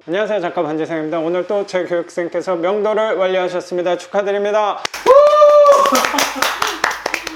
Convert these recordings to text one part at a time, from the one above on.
안녕하세요, 작가 반지성입니다. 오늘 또 제 교육생께서 명도를 완료하셨습니다. 축하드립니다.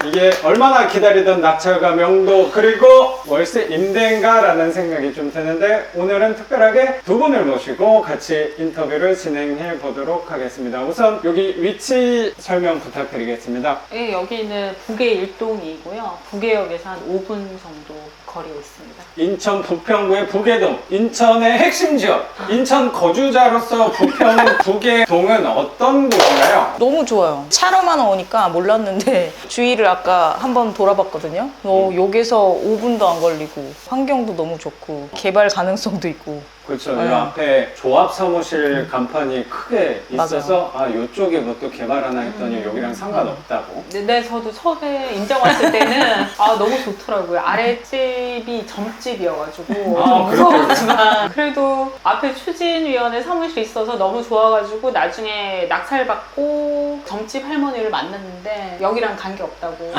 이게 얼마나 기다리던 낙찰과 명도 그리고 월세 임대인가 라는 생각이 좀 드는데, 오늘은 특별하게 두 분을 모시고 같이 인터뷰를 진행해 보도록 하겠습니다. 우선 여기 위치 설명 부탁드리겠습니다. 네, 여기는 북의 일동이고요. 북해역에서 한 5분 정도 거리에 있습니다. 인천 부평구의 북해동, 인천의 핵심 지역, 인천 거주자로서 부평 북해동은 어떤 곳인가요? 너무 좋아요. 차로만 오니까 몰랐는데 주위를 아까 한번 돌아봤거든요. 여기서 5분도 안 걸리고 환경도 너무 좋고 개발 가능성도 있고. 그렇죠. 이 앞에 조합 사무실 간판이 크게 있어서 이쪽에 뭐 또 개발하나 했더니 여기랑 상관없다고. 네, 저도 처음에 인정 왔을 때는 너무 좋더라고요. 아랫집이 점집이어가지고 좀 무서웠지만 그래도 앞에 추진위원회 사무실이 있어서 너무 좋아가지고 나중에 낙찰받고 점집 할머니를 만났는데 여기랑 관계없다고.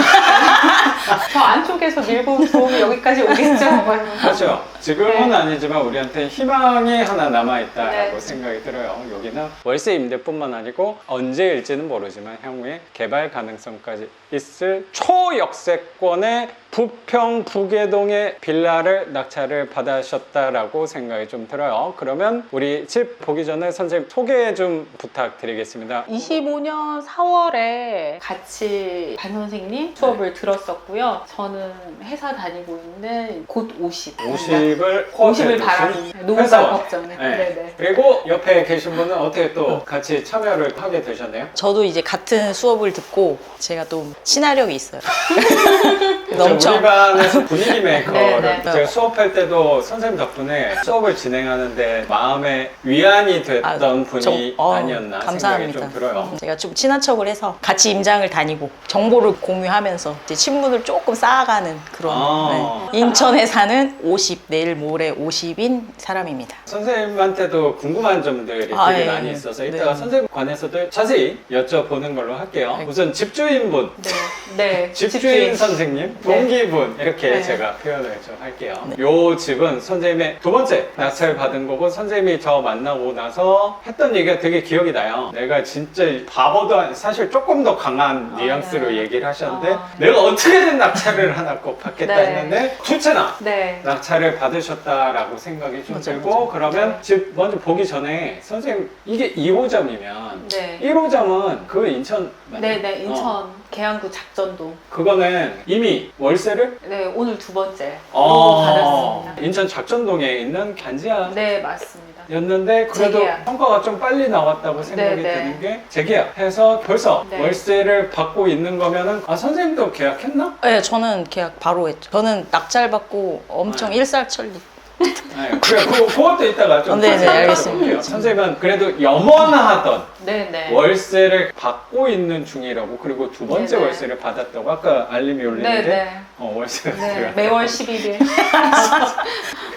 저 안쪽에서 밀고 들어오면 여기까지 오겠죠? 그렇죠. 지금은 아니지만 우리한테 희망이 하나 남아있다라고 네. 생각이 들어요. 여기는 월세 임대뿐만 아니고 언제일지는 모르지만 향후에 개발 가능성까지 있을 초역세권의 부평 북해동의 빌라를 낙찰을 받으셨다라고 생각이 좀 들어요. 그러면 우리 집 보기 전에 선생님 소개 좀 부탁드리겠습니다. 25년 4월에 같이 반 선생님 수업을 들었었고요. 저는 회사 다니고 있는 곧 50을 바라는 노무사 법정에. 네네. 그리고 옆에 계신 분은 어떻게 또 같이 참여를 하게 되셨네요? 저도 이제 같은 수업을 듣고 제가 또 친화력이 있어요. 우리 반에서 분위기 메이커를 네, 네. 제가 수업할 때도 선생님 덕분에 수업을 진행하는데 마음의 위안이 됐던 분이 아니었나 생각이 좀 들어요. 제가 좀 친한 척을 해서 같이 임장을 다니고 정보를 공유하면서 이제 친분을 조금 쌓아가는 그런 인천에 사는 50, 내일 모레 50인 사람입니다. 선생님한테도 궁금한 점들이 되게 많이 있어서 이따가 선생님 관해서도 자세히 여쭤보는 걸로 할게요. 우선 집주인분, 네. 집주인 선생님, 동기분 이렇게 제가 표현을 좀 할게요. 요 집은 선생님의 두 번째 낙찰 받은 거고, 선생님이 저 만나고 나서 했던 얘기가 되게 기억이 나요. 내가 진짜 바보도 사실 조금 더 강한 뉘앙스로 얘기를 하셨는데 내가 어떻게든 낙찰을 하나 꼭 받겠다 했는데 둘째나 낙찰을 받으셨다라고 생각이 좀 들고, 그러면 집 먼저 보기 전에 선생님 이게 2호점이면 1호점은 그 인천 맞나요? 네네, 인천 계양구 작전동. 그거는 이미 월세를 네, 오늘 두 번째 받았습니다. 인천 작전동에 있는 간지야 네, 맞습니다. 였는데 그래도 재계약. 성과가 좀 빨리 나왔다고 생각이 드는 게 재계약해서 벌써 월세를 받고 있는 거면은 선생님도 계약했나? 네, 저는 계약 바로 했죠. 저는 낙찰 받고 엄청 일사천리. 그래, 그것도 이따가 좀 네네, 알겠습니다. 선생님은 그래도 염원하던 월세를 받고 있는 중이라고, 그리고 두 번째 월세를 받았다고 아까 알림이 올리는데 월세가 들어갔다고. 매월 11일.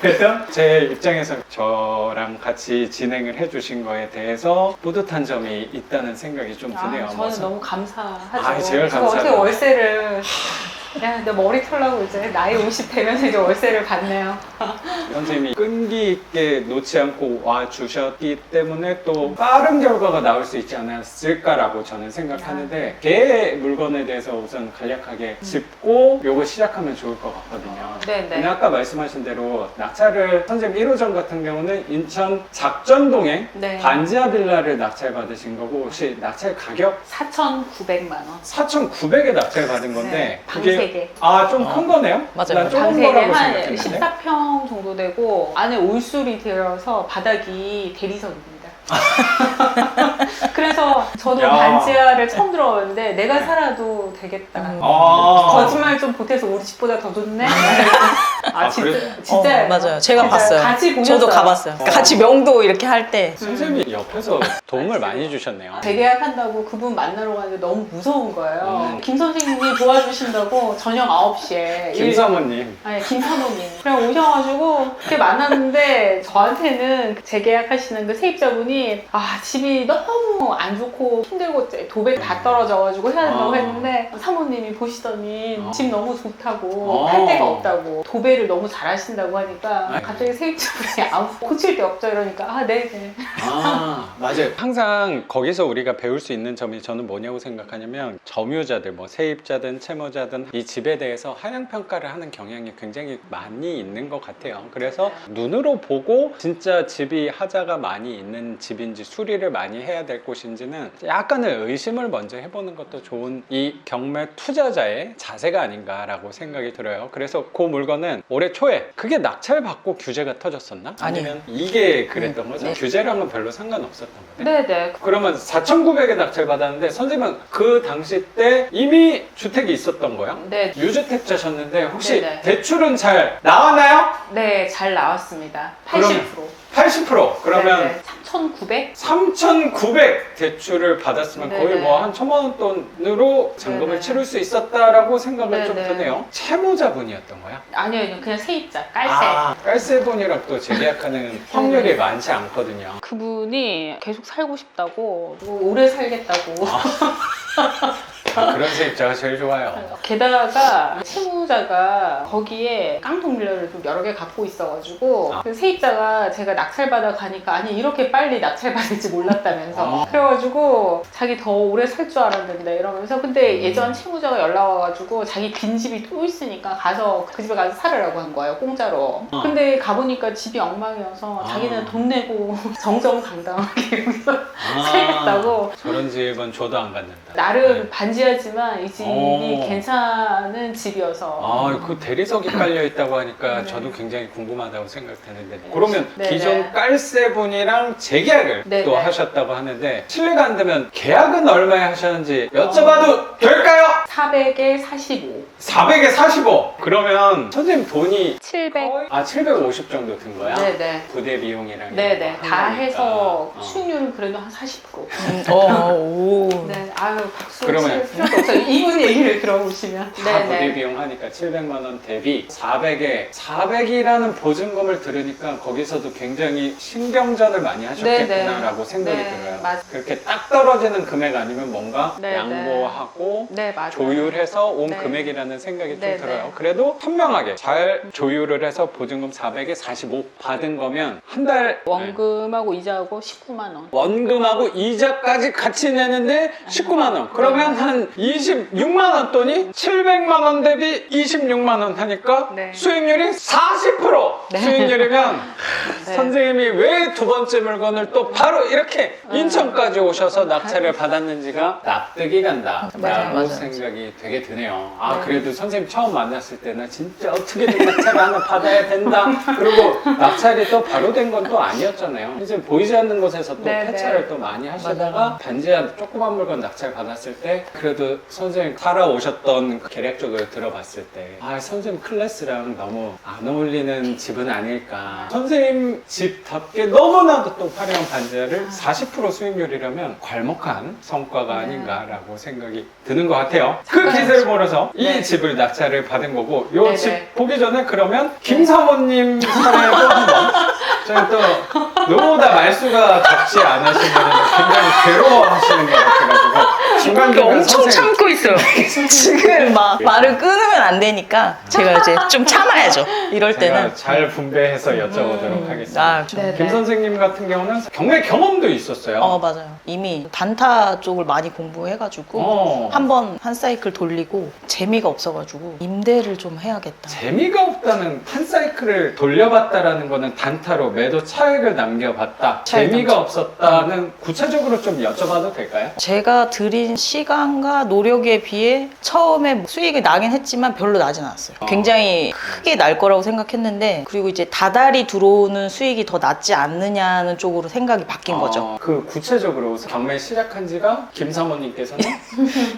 그래서 제 입장에서 저랑 같이 진행을 해주신 거에 대해서 뿌듯한 점이 있다는 생각이 좀 드네요. 저는 너무 감사하죠. 제가 제가 어떻게 월세를 내 머리 털라고 이제 나이 50 되면 이제 월세를 받네요. 선생님이 끈기 있게 놓지 않고 와주셨기 때문에 또 빠른 결과가 나올 수 있지 않았을까라고 저는 생각하는데, 개 물건에 대해서 우선 간략하게 짚고 요거 시작하면 좋을 것 같거든요. 근데 아까 말씀하신 대로 낙찰을 선생님 1호점 같은 경우는 인천 작전동에 반지하 빌라를 낙찰 받으신 거고, 혹시 낙찰 가격? 4,900만 원. 4,900에 낙찰 받은 건데 방 3개. 좀 큰 거네요? 맞아요. 난 방 조금 3개 거라고 한 생각했는데. 14평 정도 되고 안에 올술이 되어서 바닥이 대리석입니다. 그래서 저도 반지하를 처음 들어봤는데 내가 살아도 되겠다. 거짓말 좀 보태서 우리 집보다 더 좋네. 진짜 맞아요. 제가 봤어요. 같이 보셨어요. 저도 가봤어요. 같이 명도 이렇게 할 때 선생님이 옆에서 도움을 많이 주셨네요. 재계약한다고 그분 만나러 가는데 너무 무서운 거예요. 김 선생님이 도와주신다고 저녁 9시에 김사모님. 김 사모님 그냥 오셔가지고 그렇게 만났는데 저한테는 재계약하시는 그 세입자분이 사모님이 집이 너무 안 좋고 힘들고 도배 다 떨어져가지고 해야 된다고 했는데 사모님이 보시더니 집 너무 좋다고 할 데가 없다고 도배를 너무 잘하신다고 하니까 갑자기 세입자분이 아무 고칠 데 없죠 이러니까 네네. 맞아요. 항상 거기서 우리가 배울 수 있는 점이 저는 뭐냐고 생각하냐면 점유자들 뭐 세입자든 채무자든 이 집에 대해서 하향평가를 하는 경향이 굉장히 많이 있는 것 같아요. 그래서 눈으로 보고 진짜 집이 하자가 많이 있는 집인지 수리를 많이 해야 될 곳인지는 약간의 의심을 먼저 해보는 것도 좋은 이 경매 투자자의 자세가 아닌가라고 생각이 들어요. 그래서 그 물건은 올해 초에 그게 낙찰받고 규제가 터졌었나? 아니면 이게 그랬던 거죠? 네. 규제랑은 별로 상관없었던 거네? 네네. 그러면 4,900에 낙찰받았는데 선생님은 그 당시 때 이미 주택이 있었던 거예요? 네. 유주택자셨는데 혹시 네네. 대출은 잘 나왔나요? 네, 잘 나왔습니다. 80%. 그러면 80%? 그러면 네네. 3,900? 3,900 대출을 받았으면 거의 네네. 뭐 한 1,000만 원 돈으로 잔금을 네네. 치를 수 있었다라고 생각을 좀 네네. 드네요. 채무자분이었던 거야? 아니요, 그냥 세입자, 깔세. 깔세분이랑 또 재계약하는 확률이 많지 않거든요. 그분이 계속 살고 싶다고, 오래 살겠다고. 그런 세입자가 제일 좋아요. 게다가 채무자가 거기에 깡통 빌려를 좀 여러 개 갖고 있어가지고 그 세입자가 제가 낙찰받아 가니까 아니 이렇게 빨리 낙찰받을지 몰랐다면서 그래가지고 자기 더 오래 살 줄 알았는데 이러면서 근데 예전 채무자가 연락 와가지고 자기 빈집이 또 있으니까 가서 그 집에 가서 살으라고 한 거예요, 공짜로. 근데 가보니까 집이 엉망이어서 자기는 돈 내고 정정당당하게 여기서 살겠다고. 저런 집은 줘도 안 갖는다. 나름 반지하지만 이 집이 오. 괜찮은 집이어서. 그 대리석이 깔려 있다고 하니까 네. 저도 굉장히 궁금하다고 생각되는데 그러면 네, 기존 네. 깔세분이랑 재계약을 네, 또 네. 하셨다고 하는데 실례가 안 되면 계약은 얼마에 하셨는지 여쭤봐도 될까요? 400에 45. 400에 45. 그러면 선생님 돈이 700. 750 정도 든 거야? 네네. 부대 비용이랑 네네. 이런 거 다 하는 해서 거니까. 수익률은 그래도 한 40%. 오. 네. 아유, 박수 그러면- 칠 필요도 없어요. 이분 얘기를 들어보시면. 다 부대 비용 하니까 700만 원 대비 400에 400이라는 보증금을 들으니까 거기서도 굉장히 신경전을 많이 하셨겠구나라고 생각이 네, 들어요. 맞아요. 그렇게 딱 떨어지는 금액 아니면 뭔가 네, 양보하고 네, 맞아요. 조율해서 온 네. 금액이라는 생각이 좀 네, 들어요. 네. 그래도 현명하게 잘 조율을 해서 보증금 400에 45 받은 거면 한 달 원금하고 이자하고 19만 원. 원금하고 이자까지 같이 내는데 19만 원. 그러면 한 26만 원 돈이 700만 원 대비 26만 원 하니까 네. 수익률이 40%. 네. 수익률이면 네. 선생님이 왜 두 번째 물건을 또 바로 이렇게 인천까지 오셔서 낙찰을 받았는지가 납득이 간다. 맞아요, 라고 맞아요. 생각이 되게 드네요. 네. 그래도 선생님 처음 만났을 때는 진짜 어떻게든 낙찰을 하나 받아야 된다. 그리고 낙찰이 또 바로 된 건 또 아니었잖아요. 이제 보이지 않는 곳에서 또 네, 폐차를 네. 또 많이 하시다가 반지하 조그만 물건 낙찰 받았을 때 그래도 선생님 살아오셨던 그 계략적으로 들어봤을 때 선생님 클래스랑 너무 안 어울리는 집은 아닐까. 선생님 집답게 너무나도 또 화려한 반지하를 40% 수익률이라면 괄목한 성과가 네. 아닌가라고 생각이 드는 것 같아요. 그 기세를 몰아서 이 네. 집을 낙찰을 받은 거고 요 네, 집 네. 보기 전에 그러면 김 사모님 사례도 한번 저희 또 누구보다 말수가 적지 않으신 분인데 굉장히 괴로워하시는 것 같아가지고 중간중간 엄청 선생님 참고 있어요. 지금 막 말을 끊으면 안 되니까 제가 이제 좀 참아야죠. 이럴 제가 때는. 잘 분배해서 여쭤보도록 하겠습니다. 아, 네, 김 네. 선생님 같은 경우는 경매 경험도 있었어요. 맞아요. 이미 단타 쪽을 많이 공부해가지고 어. 한번 한 사이클 돌리고 재미가 없어가지고 임대를 좀 해야겠다. 재미가 없다는 한 사이클을 돌려봤다라는 거는 단타로 매도 차익을 남겨봤다. 차익 재미가 남겨. 없었다는 구체적으로 좀 여쭤봐도 될까요? 제가 들인 시간과 노력에 비해 처음에 수익이 나긴 했지만 별로 나진 않았어요. 굉장히 크게 날 거라고 생각했는데 그리고 이제 다달이 들어오는 수익이 더 낫지 않느냐는 쪽으로 생각이 바뀐 거죠. 그 구체적으로 경매 시작한 지가 김 사모님께서는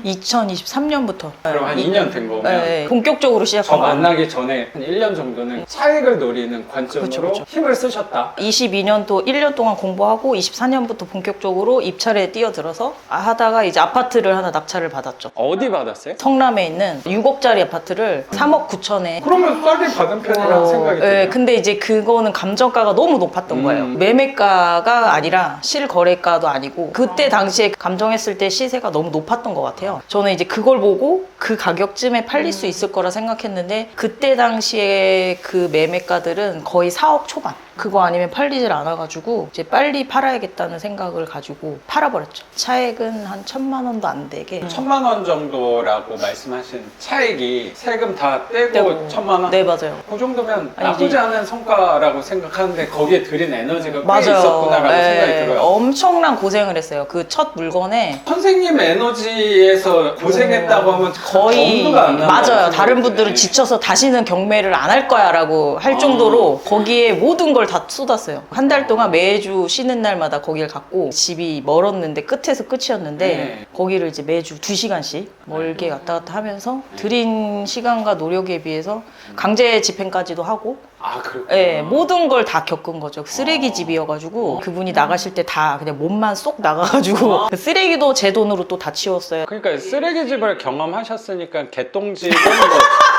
2023년부터. 그럼 한 2년 된 거면 네, 본격적으로 저 시작한 거. 만나기 전에 한 1년 정도는 차익을 노리는 관점으로 그쵸, 그쵸. 힘을 쓰셨다. 22년도 1년 동안 공부하고 24년부터 본격적으로 입찰에 뛰어들어서 하다가 이제 아파트를 하나 낙찰을 받았죠. 어디 받았어요? 성남에 있는 6억짜리 아파트를 3억 9천에. 그러면 싸게 받은 편이라는 생각이 들어요. 네, 근데 이제 그거는 감정가가 너무 높았던 거예요. 매매가가 아니라 실거래가도 아니고 그때 당시에 감정했을 때 시세가 너무 높았던 것 같아요. 저는 이제 그걸 보고 그 가격쯤에 팔릴 수 있을 거라 생각했는데 그때 당시에 그 매매가들은 거의 4억 초반. 그거 아니면 팔리질 않아가지고 이제 빨리 팔아야겠다는 생각을 가지고 팔아버렸죠. 차액은 한 1,000만 원도 안 되게. 1,000만 원 정도라고 말씀하신 차익이 세금 다 떼고 떼고. 1,000만 원? 네, 맞아요. 그 정도면 아니, 나쁘지 이제- 않은 성과라고 생각하는데 거기에 들인 에너지가 꽤 맞아요. 있었구나라고 생각이 들어요. 엄청난 고생을 했어요. 그 첫 물건에 선생님 에너지에서 고생했다고 하면 거의 엄두가 안 나는 맞아요. 생각이 다른 드네. 분들은 지쳐서 다시는 경매를 안 할 거야라고 할 정도로 거기에 모든 걸 다 쏟았어요. 한 달 동안 매주 쉬는 날마다 거기를 갔고 집이 멀었는데 끝에서 끝이었는데 네. 거기를 이제 매주 2시간씩 멀게 왔다 갔다 하면서 들인 시간과 노력에 비해서 강제 집행까지도 하고 아, 그렇구나. 예, 모든 걸 다 겪은 거죠. 쓰레기 집이어가지고 그분이 나가실 때 다 그냥 몸만 쏙 나가가지고 그 쓰레기도 제 돈으로 또 다 치웠어요. 그러니까 쓰레기집을 경험하셨으니까 개똥집은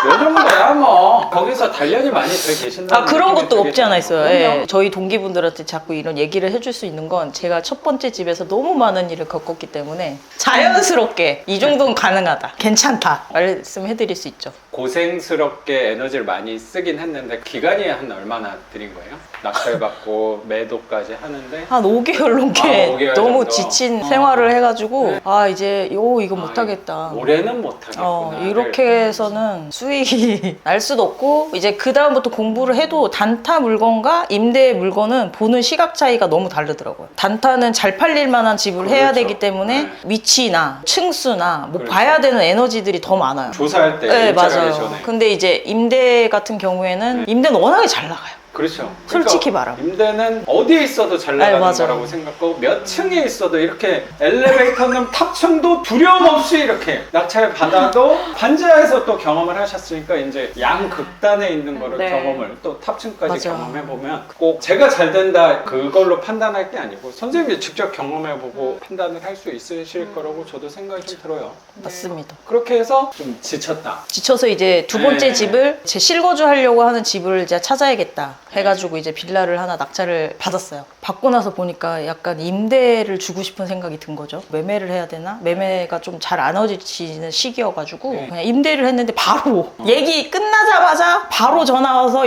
뭐요 정도야 뭐 거기서 단련이 많이 돼 계신다. 아, 그런 것도 없지 않아 있어요. 예. 저희 동기분들한테 자꾸 이런 얘기를 해줄 수 있는 건 제가 첫 번째 집에서 너무 많은 일을 겪었기 때문에 자연스럽게 이 정도는 가능하다, 괜찮다 말씀해드릴 수 있죠. 고생스럽게 에너지를 많이 쓰긴 했는데 기간이 한 얼마나 들인 거예요? 낙찰받고 매도까지 하는데 한 5개월 넘게 5개월 너무 정도? 지친 생활을 해가지고 아 이제 이거 못하겠다. 올해는 못하겠구나. 이렇게 해서는 수익이 날 수도 없고 이제 그 다음부터 공부를 해도 단타 물건과 임대 물건은 보는 시각 차이가 너무 다르더라고요. 단타는 잘 팔릴 만한 집을 해야 그렇죠. 되기 때문에 네. 위치나 층수나 뭐 그렇죠. 봐야 되는 에너지들이 더 많아요. 조사할 때 네, 일자리 맞아요. 전에. 근데 이제 임대 같은 경우에는 임대는 워낙에 잘 나가요. 그렇죠. 솔직히 그러니까 말하면. 임대는 어디에 있어도 잘 나가는 맞아요. 거라고 생각하고 몇 층에 있어도 이렇게 엘리베이터는 탑층도 두려움 없이 이렇게 낙찰 받아도 반지하에서 또 경험을 하셨으니까 이제 양극단에 있는 거를 네. 경험을 또 탑층까지 맞아. 경험해 보면 꼭 제가 잘 된다 그걸로 판단할 게 아니고 선생님이 직접 경험해 보고 판단을 할 수 있으실 거라고 저도 생각이 좀 들어요. 맞습니다. 그렇게 해서 좀 지쳤다. 지쳐서 이제 두 번째 네. 집을 제 실거주 하려고 하는 집을 이제 찾아야겠다 해가지고 이제 빌라를 하나 낙찰을 받았어요. 받고 나서 보니까 약간 임대를 주고 싶은 생각이 든 거죠. 매매를 해야 되나? 매매가 좀 잘 안 어지치는 시기여가지고 네. 그냥 임대를 했는데 바로 얘기 끝나자마자 바로 전화 와서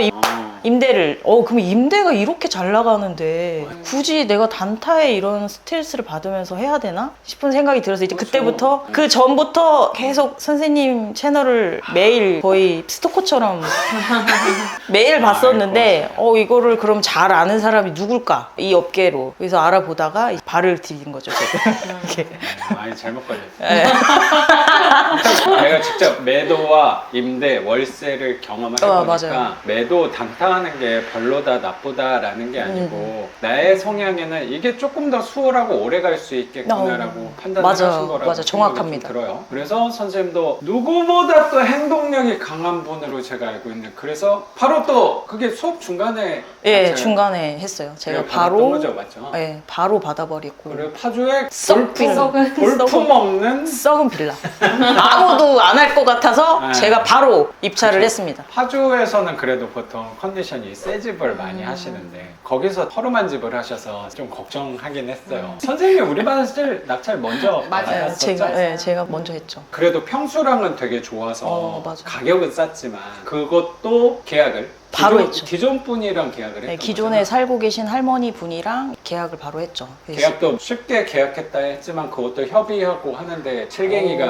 임대를 그럼 임대가 이렇게 잘 나가는데 굳이 내가 단타에 이런 스트레스를 받으면서 해야 되나 싶은 생각이 들어서 이제 그렇죠. 그때부터 그 전부터 계속 선생님 채널을 매일 거의 스토커처럼 매일 봤었는데 이거를 그럼 잘 아는 사람이 누굴까 이 업계로 그래서 알아보다가 발을 디딘 거죠 제가. 이렇게. 많이 잘못 걸렸어요. 네. 내가 직접 매도와 임대, 월세를 경험을 해보니까 맞아요. 매도 단타하는 게 별로다, 나쁘다라는 게 아니고 나의 성향에는 이게 조금 더 수월하고 오래 갈 수 있겠구나라고 판단을 맞아요. 하신 거라고 맞아. 생각이 정확합니다. 좀 들어요. 그래서 선생님도 누구보다 또 행동력이 강한 분으로 제가 알고 있는 그래서 바로 또 그게 수업 중간에 예, 낙찰 중간에 했어요. 제가 그래, 받았던 바로 거죠, 맞죠? 예, 바로 받아버리고 그리고 파주에 썩 썩은 볼품 없는 썩은 빌라. 아무도 안 할 것 같아서 네. 제가 바로 입찰을 그쵸. 했습니다. 파주에서는 그래도 보통 컨디션이 새 집을 많이 하시는데 거기서 허름한 집을 하셔서 좀 걱정하긴 했어요. 선생님이 우리 반을 낙찰 먼저 맞아요. 받았었죠? 제가 먼저 했죠. 그래도 평수랑은 되게 좋아서 맞아요. 가격은 쌌지만 그것도 계약을 바로 했죠. 기존 분이랑 계약을 했던 네, 기존에 거잖아요. 살고 계신 할머니 분이랑 계약을 바로 했죠. 그래서 계약도 쉽게 계약했다 했지만 그것도 협의하고 하는데 칠갱이가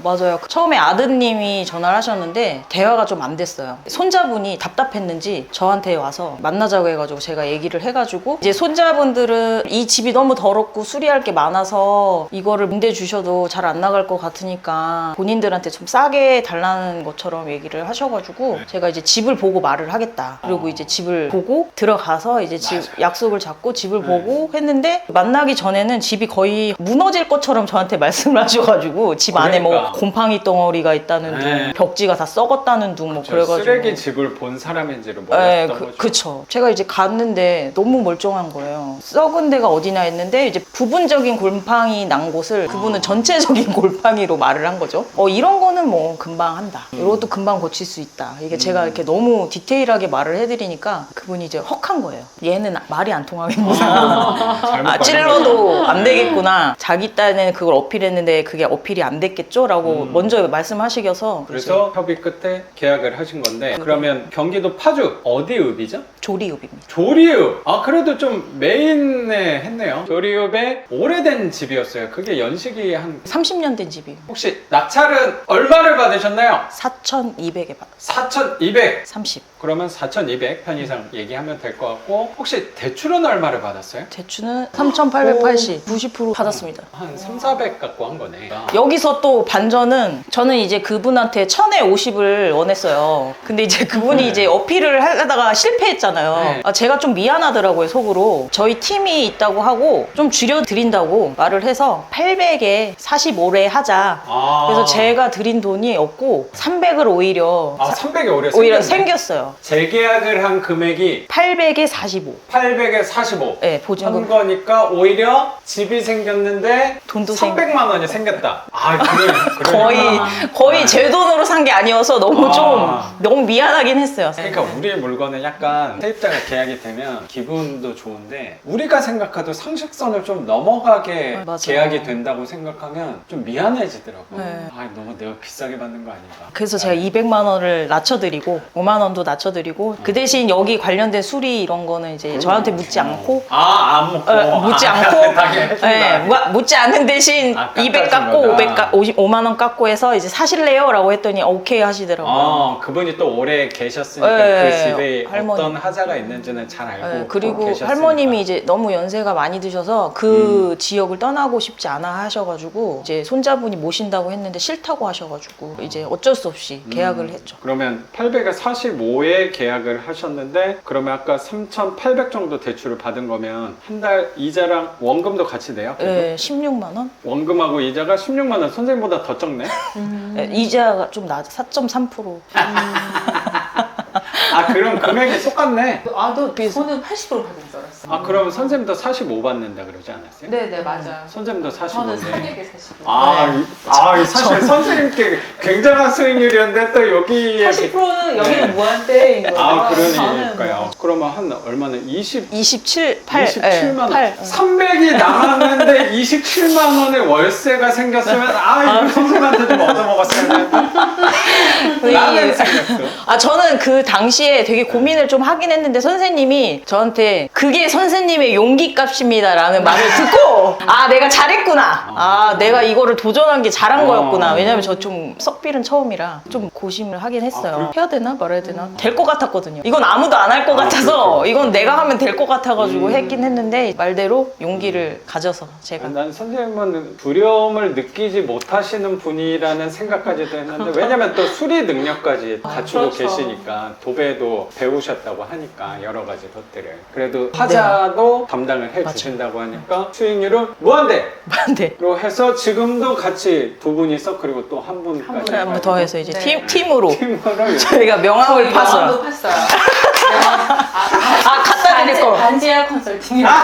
맞아요. 처음에 아드님이 전화를 하셨는데 대화가 좀 안 됐어요. 손자분이 답답했는지 저한테 와서 만나자고 해가지고 제가 얘기를 해가지고 이제 손자분들은 이 집이 너무 더럽고 수리할 게 많아서 이거를 임대 주셔도 잘 안 나갈 것 같으니까 본인들한테 좀 싸게 달라는 것처럼 얘기를 하셔가지고 네. 제가 이제 집을 보고 말을 하겠다. 그리고 이제 집을 보고 들어가서 이제 집 맞아요. 약속을 잡고 집을 보고 했는데 만나기 전에는 집이 거의 무너질 것처럼 저한테 말씀을 하셔가지고 집 안에 뭐 그러니까. 곰팡이 덩어리가 있다는 네. 둥, 벽지가 다 썩었다는 둥 뭐 저 그래가지고 쓰레기 집을 본 사람인지를 네, 몰랐던 거죠. 그쵸. 제가 이제 갔는데 너무 멀쩡한 거예요. 썩은 데가 어디나 했는데 이제 부분적인 골팡이 난 곳을 그분은 전체적인 골팡이로 말을 한 거죠. 이런 거는 뭐 금방 한다. 이것도 금방 고칠 수 있다. 이게 제가 이렇게 너무 디테일하게 말을 해드리니까 그분이 이제 헉한 거예요. 얘는 말이 안 통하겠구나. 잘못 아, 받은 찔러도 거죠. 안 되겠구나. 자기 딴에는 그걸 어필했는데 그게 어필이 안 됐겠죠? 라고 먼저 말씀하시겨서 그래서 협의 끝에 계약을 하신 건데 그러면 경기도 파주 어디 읍이죠? 조리읍입니다. 조리읍. 아 그래도 좀 메인에 했네요. 조리읍에 오래된 집이었어요. 그게 연식이 한 30년 된 집이에요. 혹시 낙찰은 얼마를 받으셨나요? 4,200에 받았어요. 4,200. 30. 그러면 4,200 편의상 얘기하면 될 것 같고 혹시 대출은 얼마를 받았어요? 대출은 3,880, 90% 받았습니다. 한 3, 400 갖고 한 거네. 여기서 또 반전은 저는 이제 그분한테 1,050을 원했어요. 근데 이제 그분이 네. 이제 어필을 하다가 실패했잖아요. 네. 아, 제가 좀 미안하더라고요, 속으로. 저희 팀이 있다고 하고 좀 줄여드린다고 말을 해서 800에 45래 하자. 아. 그래서 제가 드린 돈이 없고 300을 오히려 300에 오히려 생겼어요. 재계약을 한 금액이 800에 45. 800에 45. 네, 보증금. 한 거니까 오히려 집이 생겼는데 돈도 300만 원이 생겼다. 아, 그래. 거의 제 돈으로 산 게 아니어서 너무 아. 너무 미안하긴 했어요. 그러니까 우리 물건은 약간 세입자가 계약이 되면 기분도 좋은데 우리가 생각해도 상식선을 좀 넘어가게 맞아요. 계약이 된다고 생각하면 좀 미안해지더라고. 네. 아, 너무 내가 비싸게 받는 거 아닌가. 그래서 제가 200만 원을 낮춰드리고 5만 원도 낮춰드리고 그 대신 여기 관련된 수리 이런 거는 이제 저한테 묻지 않고 안 먹고. 묻지 않고 당연히 해준다. 네, 묻지 않는 대신 아, 200 깎아준 깎고 거다. 5만 원 깎고 해서 이제 사실래요? 라고 했더니 오케이 하시더라고요. 그분이 또 오래 계셨으니까 네, 그 집에 할머니. 어떤 하자가 있는지는 잘 알고 네, 그리고 계셨으니까. 할머님이 이제 너무 연세가 많이 드셔서 그 지역을 떠나고 싶지 않아 하셔가지고 이제 손자분이 모신다고 했는데 싫다고 하셔가지고 이제 어쩔 수 없이 계약을 했죠. 그러면 800에 45에 계약을 하셨는데 그러면 아까 3,800 정도 대출을 받은 거면 한 달 이자랑 원금도 같이 내요? 그래도? 네, 16만 원? 원금하고 이자가 16만 원. 선생님보다 더 적네. 네, 이자가 좀 낮아, 4.3%. 아 그럼 금액이 똑같네. 저는 80% 받은 줄 알았어요. 아 그럼 선생님도 45 받는다 그러지 않았어요? 네네, 맞아요. 선생님도 저는 45인데. 400에 45. 사실 선생님께 굉장한 수익률이었는데 또 여기에 80%는 여기는 무한대인 거예요. 그러니까요. 그러면 한 얼마나 27, 8. 27만 원. 8. 300이 남았는데 27만 원의 월세가 생겼으면 이거 선생님한테 좀 얻어먹었어야 되는데 라는 생각도. 저는 그 당시에 되게 고민을 좀 하긴 했는데 선생님이 저한테 그게 선생님의 용기 값입니다 라는 말을 듣고 내가 잘했구나. 내가 이거를 도전한 게 잘한 거였구나. 왜냐면 저 좀 썩빌은 처음이라 좀 고심을 하긴 했어요. 해야 되나 말아야 되나? 될 것 같았거든요. 이건 아무도 안 할 것 같아서 그렇죠. 이건 내가 하면 될 것 같아가지고 했긴 했는데 말대로 용기를 가져서 제가 난 선생님은 두려움을 느끼지 못하시는 분이라는 생각까지도 했는데 왜냐면 또 수리 능력까지 갖추고 그렇죠. 계시니까 도배도 배우셨다고 하니까 여러 가지 것들을 그래도 하자도 담당을 해주신다고 하니까 수익률은 무한대로 네. 해서 지금도 같이 두 분이서 그리고 또 한 분까지 한 번 더 해서 이제 네. 팀으로 팀으로 저희가 명함을 팠어요. 명함도 팠어요. 갖다 드릴 거. 반지하 컨설팅이라고.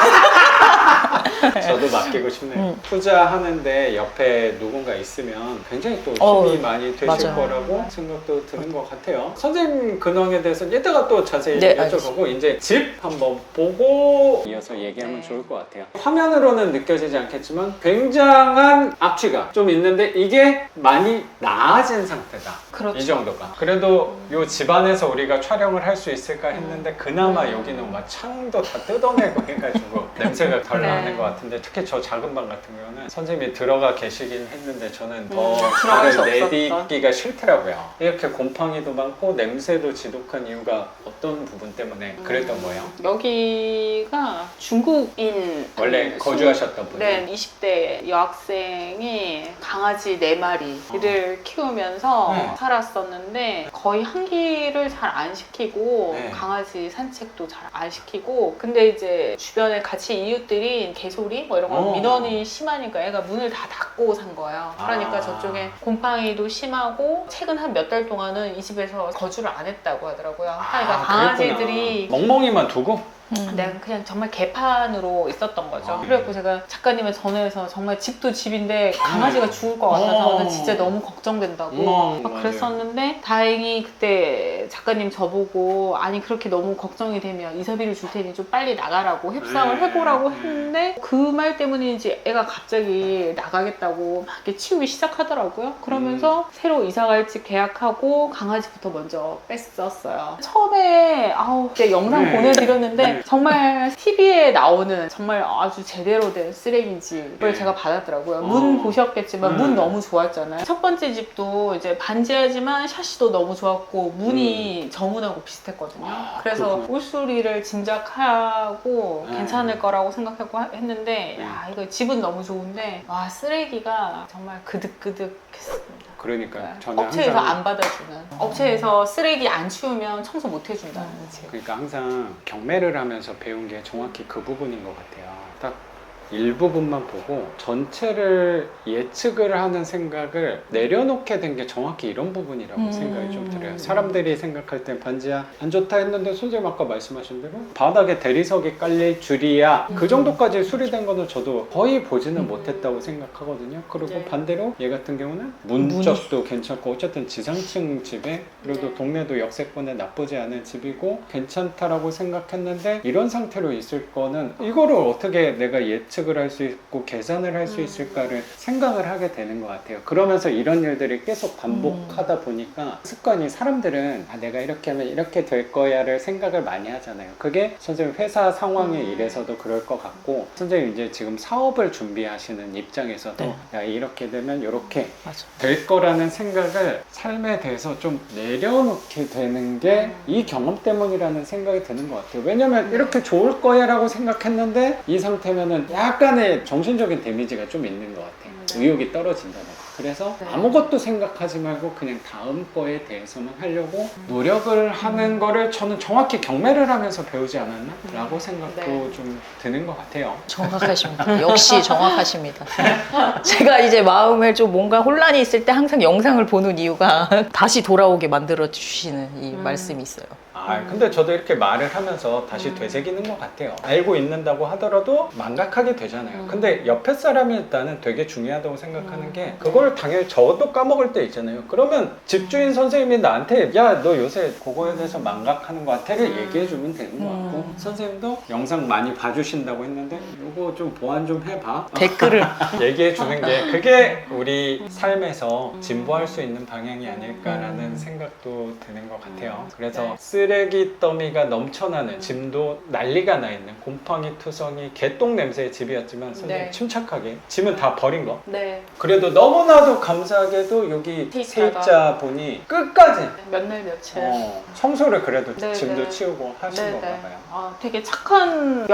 저도 맡기고 싶네요. 투자하는데 옆에 누군가 있으면 굉장히 또 힘이 많이 되실 맞아요. 거라고 생각도 드는 것 같아요. 선생님 근황에 대해서 이따가 또 자세히 네, 여쭤보고 이제 집 한번 보고 이어서 얘기하면 네. 좋을 것 같아요. 화면으로는 느껴지지 않겠지만 굉장한 악취가 좀 있는데 이게 많이 나아진 상태다. 그렇죠. 이 정도가. 그래도 요 집안에서 우리가 촬영을 할 수 있을까 했는데 그나마 여기는 막 창도 다 뜯어내고 해가지고 냄새가 덜 네. 나는 것 같은데 특히 저 작은 방 같은 경우는 선생님이 들어가 계시긴 했는데 저는 더 들어갈 수 발을 없었던. 내딛기가 싫더라고요. 이렇게 곰팡이도 많고 냄새도 지독한 이유가 어떤 부분 때문에 그랬던 거예요? 여기가 중국인 원래 그 거주하셨던 분이? 네, 20대 여학생이 강아지 4마리를 키우면서 네. 살았었는데 거의 환기를 잘 안 시키고 네. 강아지 산책도 잘 안 시키고 근데 이제 주변에 같이 이웃들이 개소리 뭐 이런 거 민원이 심하니까 애가 문을 다 닫고 산 거예요. 그러니까 아. 저쪽에 곰팡이도 심하고 최근 한 몇 달 동안은 이 집에서 거주를 안 했다고 하더라고요. 그러니까 강아지들이 멍멍이만 두고? 내가 그냥 정말 개판으로 있었던 거죠. 아, 그래갖고 제가 작가님을 전화해서 정말 집도 집인데 강아지가 죽을 것 같아서 진짜 너무 걱정된다고 막 그랬었는데 다행히 그때 작가님 저보고 아니 그렇게 너무 걱정이 되면 이사비를 줄 테니 좀 빨리 나가라고 협상을 해보라고 했는데 그 말 때문인지 애가 갑자기 나가겠다고 막 이렇게 치우기 시작하더라고요. 그러면서 새로 이사갈 집 계약하고 강아지부터 먼저 뺐었어요. 처음에 그때 영상 보내드렸는데 정말 TV에 나오는 정말 아주 제대로 된 쓰레기집을 제가 받았더라고요. 문 보셨겠지만 문 너무 좋았잖아요. 첫 번째 집도 이제 반지하지만 샤시도 너무 좋았고 문이 정문하고 비슷했거든요. 그래서 울소리를 짐작하고 괜찮을 거라고 생각하고 했는데 야 이거 집은 너무 좋은데 와 쓰레기가 정말 그득그득했습니다. 그러니까 저는 업체에서 항상 안 받아주는 업체에서 쓰레기 안 치우면 청소 못 해준다는 집. 그러니까 항상 경매를 하면서 배운 게 정확히 그 부분인 것 같아요. 딱 일부분만 보고 전체를 예측을 하는 생각을 내려놓게 된 게 정확히 이런 부분이라고 생각이 좀 들어요. 사람들이 생각할 땐 반지하 안 좋다 했는데 선생님 아까 말씀하신 대로 바닥에 대리석이 깔릴 줄이야 그 정도까지 수리된 거는 저도 거의 보지는 못했다고 생각하거든요. 그리고 네. 반대로 얘 같은 경우는 문짝도 괜찮고 어쨌든 지상층 집에 그래도 동네도 역세권에 나쁘지 않은 집이고 괜찮다라고 생각했는데 이런 상태로 있을 거는 이거를 어떻게 내가 예측을 할 수 있고 계산을 할 수 있을까를 생각을 하게 되는 것 같아요. 그러면서 이런 일들이 계속 반복하다 보니까 습관이 사람들은 내가 이렇게 하면 이렇게 될 거야를 생각을 많이 하잖아요. 그게 선생님 회사 상황에 일에서도 그럴 것 같고 선생님 이제 지금 사업을 준비하시는 입장에서도 네. 야 이렇게 되면 이렇게 맞아. 될 거라는 생각을 삶에 대해서 좀 내려놓게 되는 게 이 경험 때문이라는 생각이 드는 것 같아요. 왜냐면 이렇게 좋을 거야 라고 생각했는데 이 상태면은 약간의 정신적인 데미지가 좀 있는 것 같아요. 의욕이 떨어진다든가. 그래서 네. 아무것도 생각하지 말고 그냥 다음 거에 대해서만 하려고 노력을 하는 거를 저는 정확히 경매를 하면서 배우지 않았나? 라고 생각도 네. 좀 드는 것 같아요. 정확하십니다. 역시 정확하십니다. 제가 이제 마음에 좀 뭔가 혼란이 있을 때 항상 영상을 보는 이유가 다시 돌아오게 만들어 주시는 이 말씀이 있어요. 근데 저도 이렇게 말을 하면서 다시 되새기는 것 같아요. 알고 있는다고 하더라도 망각하게 되잖아요. 근데 옆에 사람이 일단은 되게 중요하다고 생각하는 게 그걸 당연히 저도 까먹을 때 있잖아요. 그러면 집주인 선생님이 나한테 야, 너 요새 그거에 대해서 망각하는 것 같아를 얘기해 주면 되는 것 같고 선생님도 영상 많이 봐주신다고 했는데 이거 좀 보완 좀 해봐. 댓글을 얘기해 주는 게 그게 우리 삶에서 진보할 수 있는 방향이 아닐까라는 생각도 드는 것 같아요. 그래서 네. 쓰레기 더미가 넘쳐나는 짐도 난리가 나 있는 곰팡이 투성이 개똥 냄새의 집이었지만 선생님 네. 침착하게 짐은 다 버린 거. 네. 그래도 너무나도 감사하게도 여기 세입자가. 세입자분이 끝까지 몇 날 며칠. 청소를 그래도 네, 짐도 네. 치우고 하신 건가 봐요. 되게 착한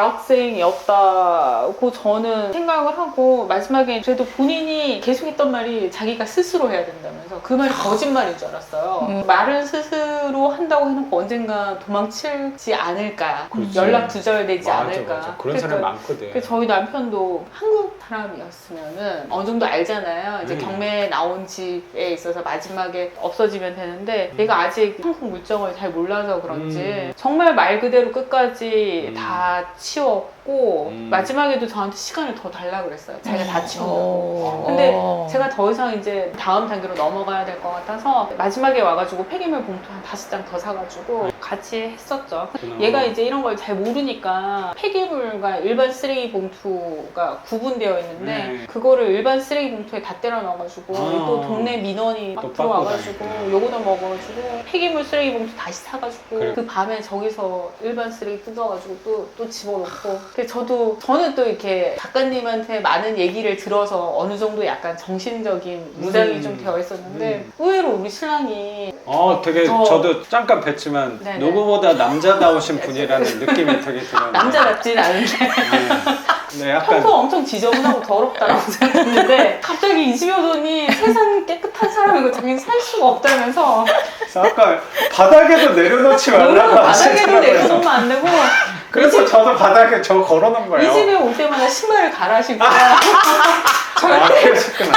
여학생이었다고 저는 생각을 하고 마지막에 그래도 본인이 계속했던 말이 자기가 스스로 해야 된다면서 그 말이 거짓말인 줄 알았어요. 말은 스스로 한다고 해놓고 언젠가 도망치지 않을까, 그렇지. 연락 두절되지 맞아, 않을까. 맞아. 그런 사람 많거든. 그래서 저희 남편도 한국 사람이었으면은 어느 정도 알잖아요. 이제 경매에 나온 집에 있어서 마지막에 없어지면 되는데 얘가 아직 한국 물정을 잘 몰라서 그런지 정말 말 그대로 끝까지 다 치웠고 마지막에도 저한테 시간을 더 달라 그랬어요. 자기가 다 치운다고. 근데 제가 더 이상 이제 다음 단계로 넘어가야 될 것 같아서 마지막에 와가지고 폐기물 봉투 한 5장 더 사가지고 같이 했었죠. 얘가 이제 이런 걸 잘 모르니까 폐기물과 일반 쓰레기 봉투가 구분되어 있는데 그거를 일반 쓰레기 봉투에 다 때려 넣어가지고 또 동네 민원이 막 또 들어와가지고 빠꾸다니까. 요거도 먹어가지고 폐기물 쓰레기 봉투 다시 사가지고 그래. 그 밤에 저기서 일반 쓰레기 뜯어가지고 또 집어넣고. 근데 저는 또 이렇게 작가님한테 많은 얘기를 들어서 어느 정도 약간 정신적인 무장이 좀 되어 있었는데 의외로 우리 신랑이 되게 저도 잠깐 뵀지만 네네. 누구보다 남자다우신 분이라는 느낌이 되게 들어요. 남자답진 않은데 네, 약간 평소 엄청 지저분하고 더럽다라고 생각했는데 갑자기 이 집에 오더니 세상 깨끗한 사람이고 자기는 살 수가 없다면서 아까 바닥에도 내려놓지 말라고 바닥에도 하시더라고요. 내려놓으면 안 되고 그래서 저도 바닥에 저거 걸어놓은 거예요. 이 집에 올 때마다 신발을 갈아 신고 아, 그러셨구나.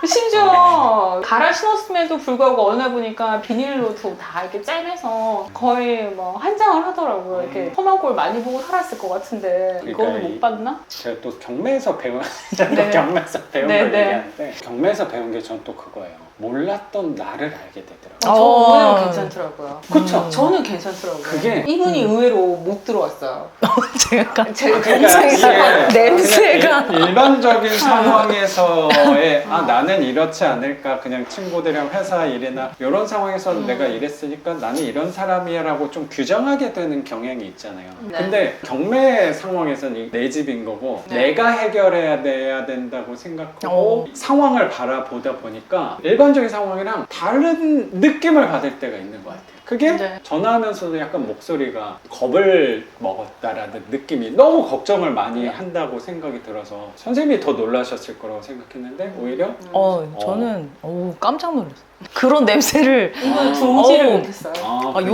심지어 갈아 신었음에도 불구하고 어느 날 보니까 비닐로도 다 이렇게 짤매서 거의 뭐 한장을 하더라고요. 이렇게 험한 꼴 많이 보고 살았을 것 같은데 이거는 그러니까 못 봤나? 제가 또 경매에서 배운 네. 경매에서 배운 네, 걸 네. 얘기하는데 경매에서 배운 게 전 또 그거예요. 몰랐던 나를 알게 되더라고요. 저 어. 의외로 괜찮더라고요. 그쵸? 저는 괜찮더라고요. 그게- 이분이 의외로 못 들어왔어요. 제가 제가 그러니까 냄새가 이게 냄새가 그냥 일반적인 상황에서의 나는 이렇지 않을까 그냥 친구들이랑 회사 일이나 이런 상황에서 내가 이랬으니까 나는 이런 사람이야라고 좀 규정하게 되는 경향이 있잖아요. 네. 근데 경매 상황에서는 내 집인 거고 네. 내가 해결해야 돼야 된다고 생각하고 어. 상황을 바라보다 보니까 일반적인 상황이랑 다른 느낌을 받을 때가 있는 것 같아요. 그게 네. 전화하면서도 약간 목소리가 겁을 먹었다라는 느낌이 너무 걱정을 많이 한다고 생각이 들어서 선생님이 더 놀라셨을 거라고 생각했는데 오히려 저는 깜짝 놀랐어요. 그런 냄새를 이분은 들어오지를 어. 못했어요.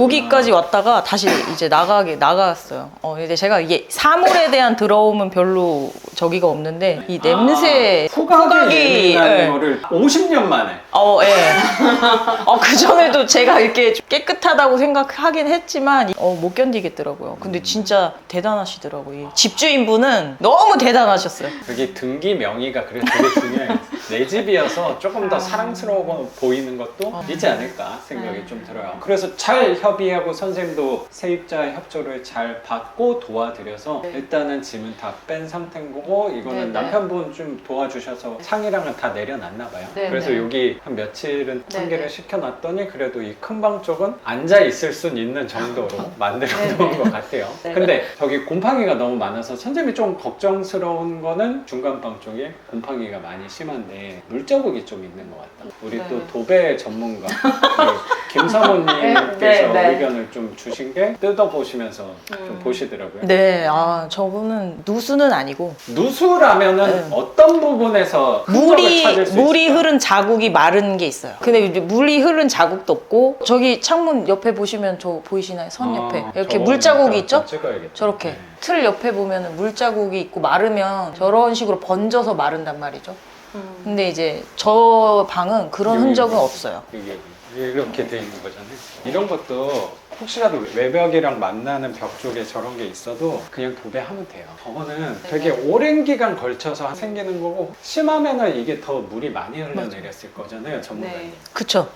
여기까지 왔다가 다시 이제 나갔어요. 이제 제가 이게 사물에 대한 더러움은 별로 저기가 없는데 이 냄새 후각이 예민한 예. 거를 50년 만에 예. 그 전에도 제가 이렇게 깨끗하다고 생각하긴 했지만 못 견디겠더라고요. 근데 진짜 대단하시더라고요. 이 집주인분은 너무 대단하셨어요. 그게 등기 명의가 그래 되게 중요해요. 내 집이어서 조금 더 사랑스러워 보이는 것도 있지 않을까 생각이 좀 들어요. 그래서 잘 협의하고 선생님도 세입자 협조를 잘 받고 도와드려서 네. 일단은 짐은 다 뺀 상태인 거고 이거는 네, 네. 남편분 좀 도와주셔서 상이랑은 다 내려놨나 봐요. 네, 그래서 네. 여기 한 며칠은 네, 상계를 네. 시켜놨더니 그래도 이 큰 방 쪽은 앉아 있을 수 있는 정도로 만들어 놓은 네, 것 같아요. 네. 근데 저기 곰팡이가 너무 많아서 선생님이 좀 걱정스러운 거는 중간방 쪽에 곰팡이가 많이 심한데 물자국이 좀 있는 것 같다. 우리 네. 또 도배 전문가 김 사모님께서 네, 네. 의견을 좀 주신 게 뜯어보시면서 좀 보시더라고요. 네, 저분은 누수는 아니고 누수라면은 네. 어떤 부분에서 흔적을 찾을 수 물이 있을까? 흐른 자국이 마른 게 있어요. 근데 이제 물이 흐른 자국도 없고 저기 창문 옆에 보시면 저 보이시나요? 선 옆에 이렇게 저거 물자국이 진짜 있죠? 찍어야겠다. 저렇게 네. 틀 옆에 보면은 물자국이 있고 마르면 저런 식으로 번져서 마른단 말이죠. 근데 이제 저 방은 그런 여기 흔적은 보세요. 없어요. 이게 이렇게 돼 있는 거잖아요. 이런 것도 혹시라도 외벽이랑 만나는 벽 쪽에 저런 게 있어도 그냥 도배하면 돼요. 저거는 되게 오랜 기간 걸쳐서 생기는 거고 심하면은 이게 더 물이 많이 흘러내렸을 거잖아요, 전문가님. 네. 그쵸?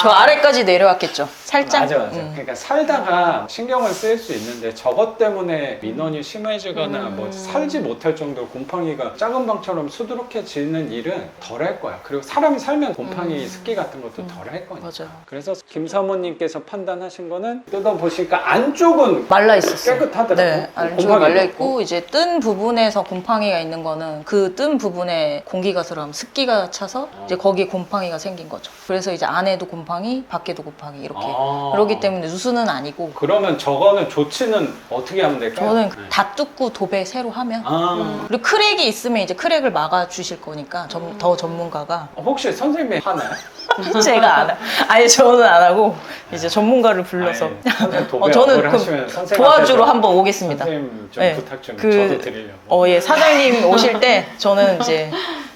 저 아래까지 내려왔겠죠. 살짝. 맞아. 그러니까 살다가 신경을 쓸 수 있는데 저것 때문에 민원이 심해지거나 뭐 살지 못할 정도로 곰팡이가 작은 방처럼 수두룩해지는 일은 덜 할 거야. 그리고 사람이 살면 곰팡이 습기 같은 것도 덜 할 거니까. 맞아요. 그래서 김 사모님께서 판단하신 거는 뜯어보시니까 안쪽은 말라 있었어요. 깨끗하더라고. 네, 안쪽에 곰팡이도 말려 없고. 있고 이제 뜬 부분에서 곰팡이가 있는 거는 그 뜬 부분에 공기가 들어가면 습기가 차서 이제 거기에 곰팡이가 생긴 거죠. 그래서 이제 안에도 곰팡이, 밖에도 곰팡이 이렇게. 그렇기 때문에 누수는 아니고. 그러면 저거는 조치는 어떻게 하면 될까요? 저는 네. 다 뜯고 도배 새로 하면. 아, 그리고 크랙이 있으면 이제 크랙을 막아 주실 거니까 더 전문가가. 혹시 선생님이 하나요? 제가 안 하. 아니 저는 안 하고 이제 전문가를 불러서. 아니, 선생님 도배 저는 업을 그 하시면 선생님한테도 도와주러 한번 오겠습니다. 선생님 좀 네, 부탁 좀 그- 저도 드리려고. 예, 사장님 오실 때 저는 이제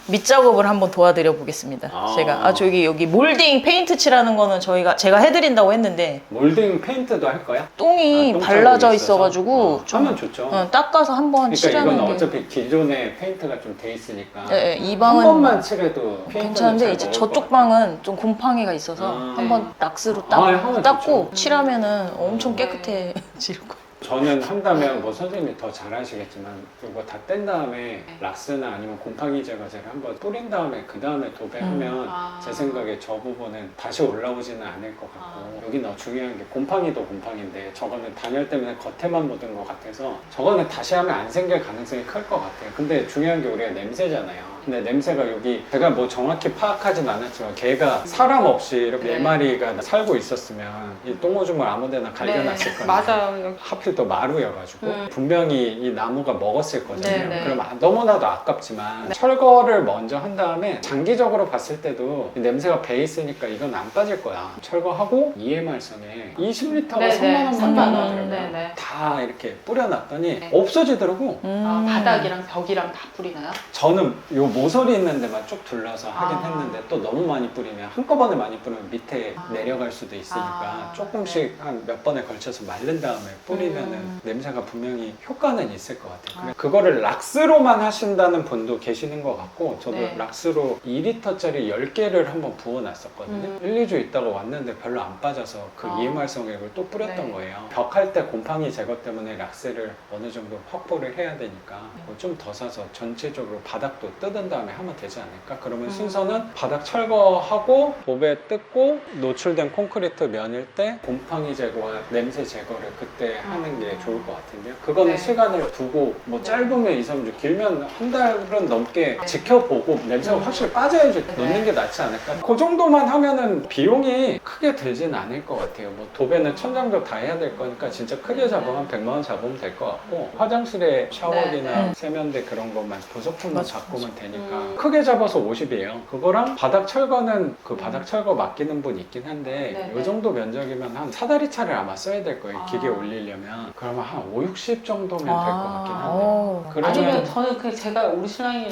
밑작업을 한번 도와드려 보겠습니다. 아. 제가 저기 여기 몰딩 페인트 칠하는 거는 제가 해드린다고 했는데 몰딩 페인트도 할 거야? 똥이 똥자국이 발라져 있어서? 있어가지고 좀 하면 좋죠. 닦아서 한번 그러니까 칠하는 이건 게 어차피 기존에 페인트가 좀 돼 있으니까 예, 이 한 방은 번만 칠해도 페인트는 괜찮은데 잘 이제 먹을 저쪽 것 같아요. 방은 좀 곰팡이가 있어서 아. 한번 락스로 하면 닦고 좋죠. 칠하면은 엄청 네. 깨끗해질 거예요. 저는 한다면 뭐 선생님이 더 잘하시겠지만 이거 다 뗀 다음에 락스나 아니면 곰팡이 제거제를 한번 뿌린 다음에 그 다음에 도배하면 아. 제 생각에 저 부분은 다시 올라오지는 않을 것 같고 여기 중요한 게 곰팡이도 곰팡이인데 저거는 단열 때문에 겉에만 묻은 것 같아서 저거는 다시 하면 안 생길 가능성이 클 것 같아요. 근데 중요한 게 우리가 냄새잖아요. 근데 냄새가 여기 제가 뭐 정확히 파악하진 않았지만 걔가 사람 없이 이렇게 네. 4마리가 살고 있었으면 이 똥오줌을 아무데나 갈겨놨을 거예요. 맞아요. 여기. 하필 콘크리트도 마루여가지고 분명히 이 나무가 먹었을 거잖아요. 네네. 그럼 너무나도 아깝지만 철거를 먼저 한 다음에 장기적으로 봤을 때도 이 냄새가 배 있으니까 이건 안 빠질 거야. 철거하고 EMR성에 20리터가 네네. 3만 원만 3만 원. 나더라고요. 네네. 다 이렇게 뿌려놨더니 네. 없어지더라고. 아, 바닥이랑 벽이랑 다 뿌리나요? 저는 요 모서리 있는 데만 쭉 둘러서 하긴 아. 했는데 또 너무 많이 뿌리면 한꺼번에 많이 뿌리면 밑에 내려갈 수도 있으니까 아. 조금씩 한 몇 번에 걸쳐서 마른 다음에 뿌리면은 냄새가 분명히 효과는 있을 것 같아요. 그래, 그거를 락스로만 하신다는 분도 계시는 것 같고 저도 네. 락스로 2리터짜리 10개를 한번 부어놨었거든요. 1, 2주 있다가 왔는데 별로 안 빠져서 그 아. EMR성액을 또 뿌렸던 네. 거예요. 벽할 때 곰팡이 제거 때문에 락스를 어느 정도 확보를 해야 되니까 뭐 좀 더 사서 전체적으로 바닥도 뜯은 다음에 하면 되지 않을까? 그러면 순서는 바닥 철거하고 봅에 뜯고 노출된 콘크리트 면일 때 곰팡이 제거와 냄새 제거를 그때 하는 게 좋을 것 같은데요. 그거는 네. 시간을 두고 뭐 짧으면 2, 3주 길면 한 달은 넘게 지켜보고 냄새가 확실히 빠져야지 놓는 게 낫지 않을까? 그 정도만 하면은 비용이 크게 들진 않을 것 같아요. 뭐 도배는 천장도 다 해야 될 거니까 진짜 크게 잡으면 100만 원 잡으면 될 것 같고 화장실에 샤워기나 네. 세면대 그런 것만 부속품만 맞아, 바꾸면 되니까 크게 잡아서 50이에요. 그거랑 바닥 철거는 그 바닥 철거 맡기는 분 있긴 한데 네, 이 정도 면적이면 한 사다리 차를 아마 써야 될 거예요. 아. 기계 올리려면. 그러면 한 5, 60 정도면 될 것 같긴 한데. 오. 아니면 저는 그냥 제가 우리 신랑이랑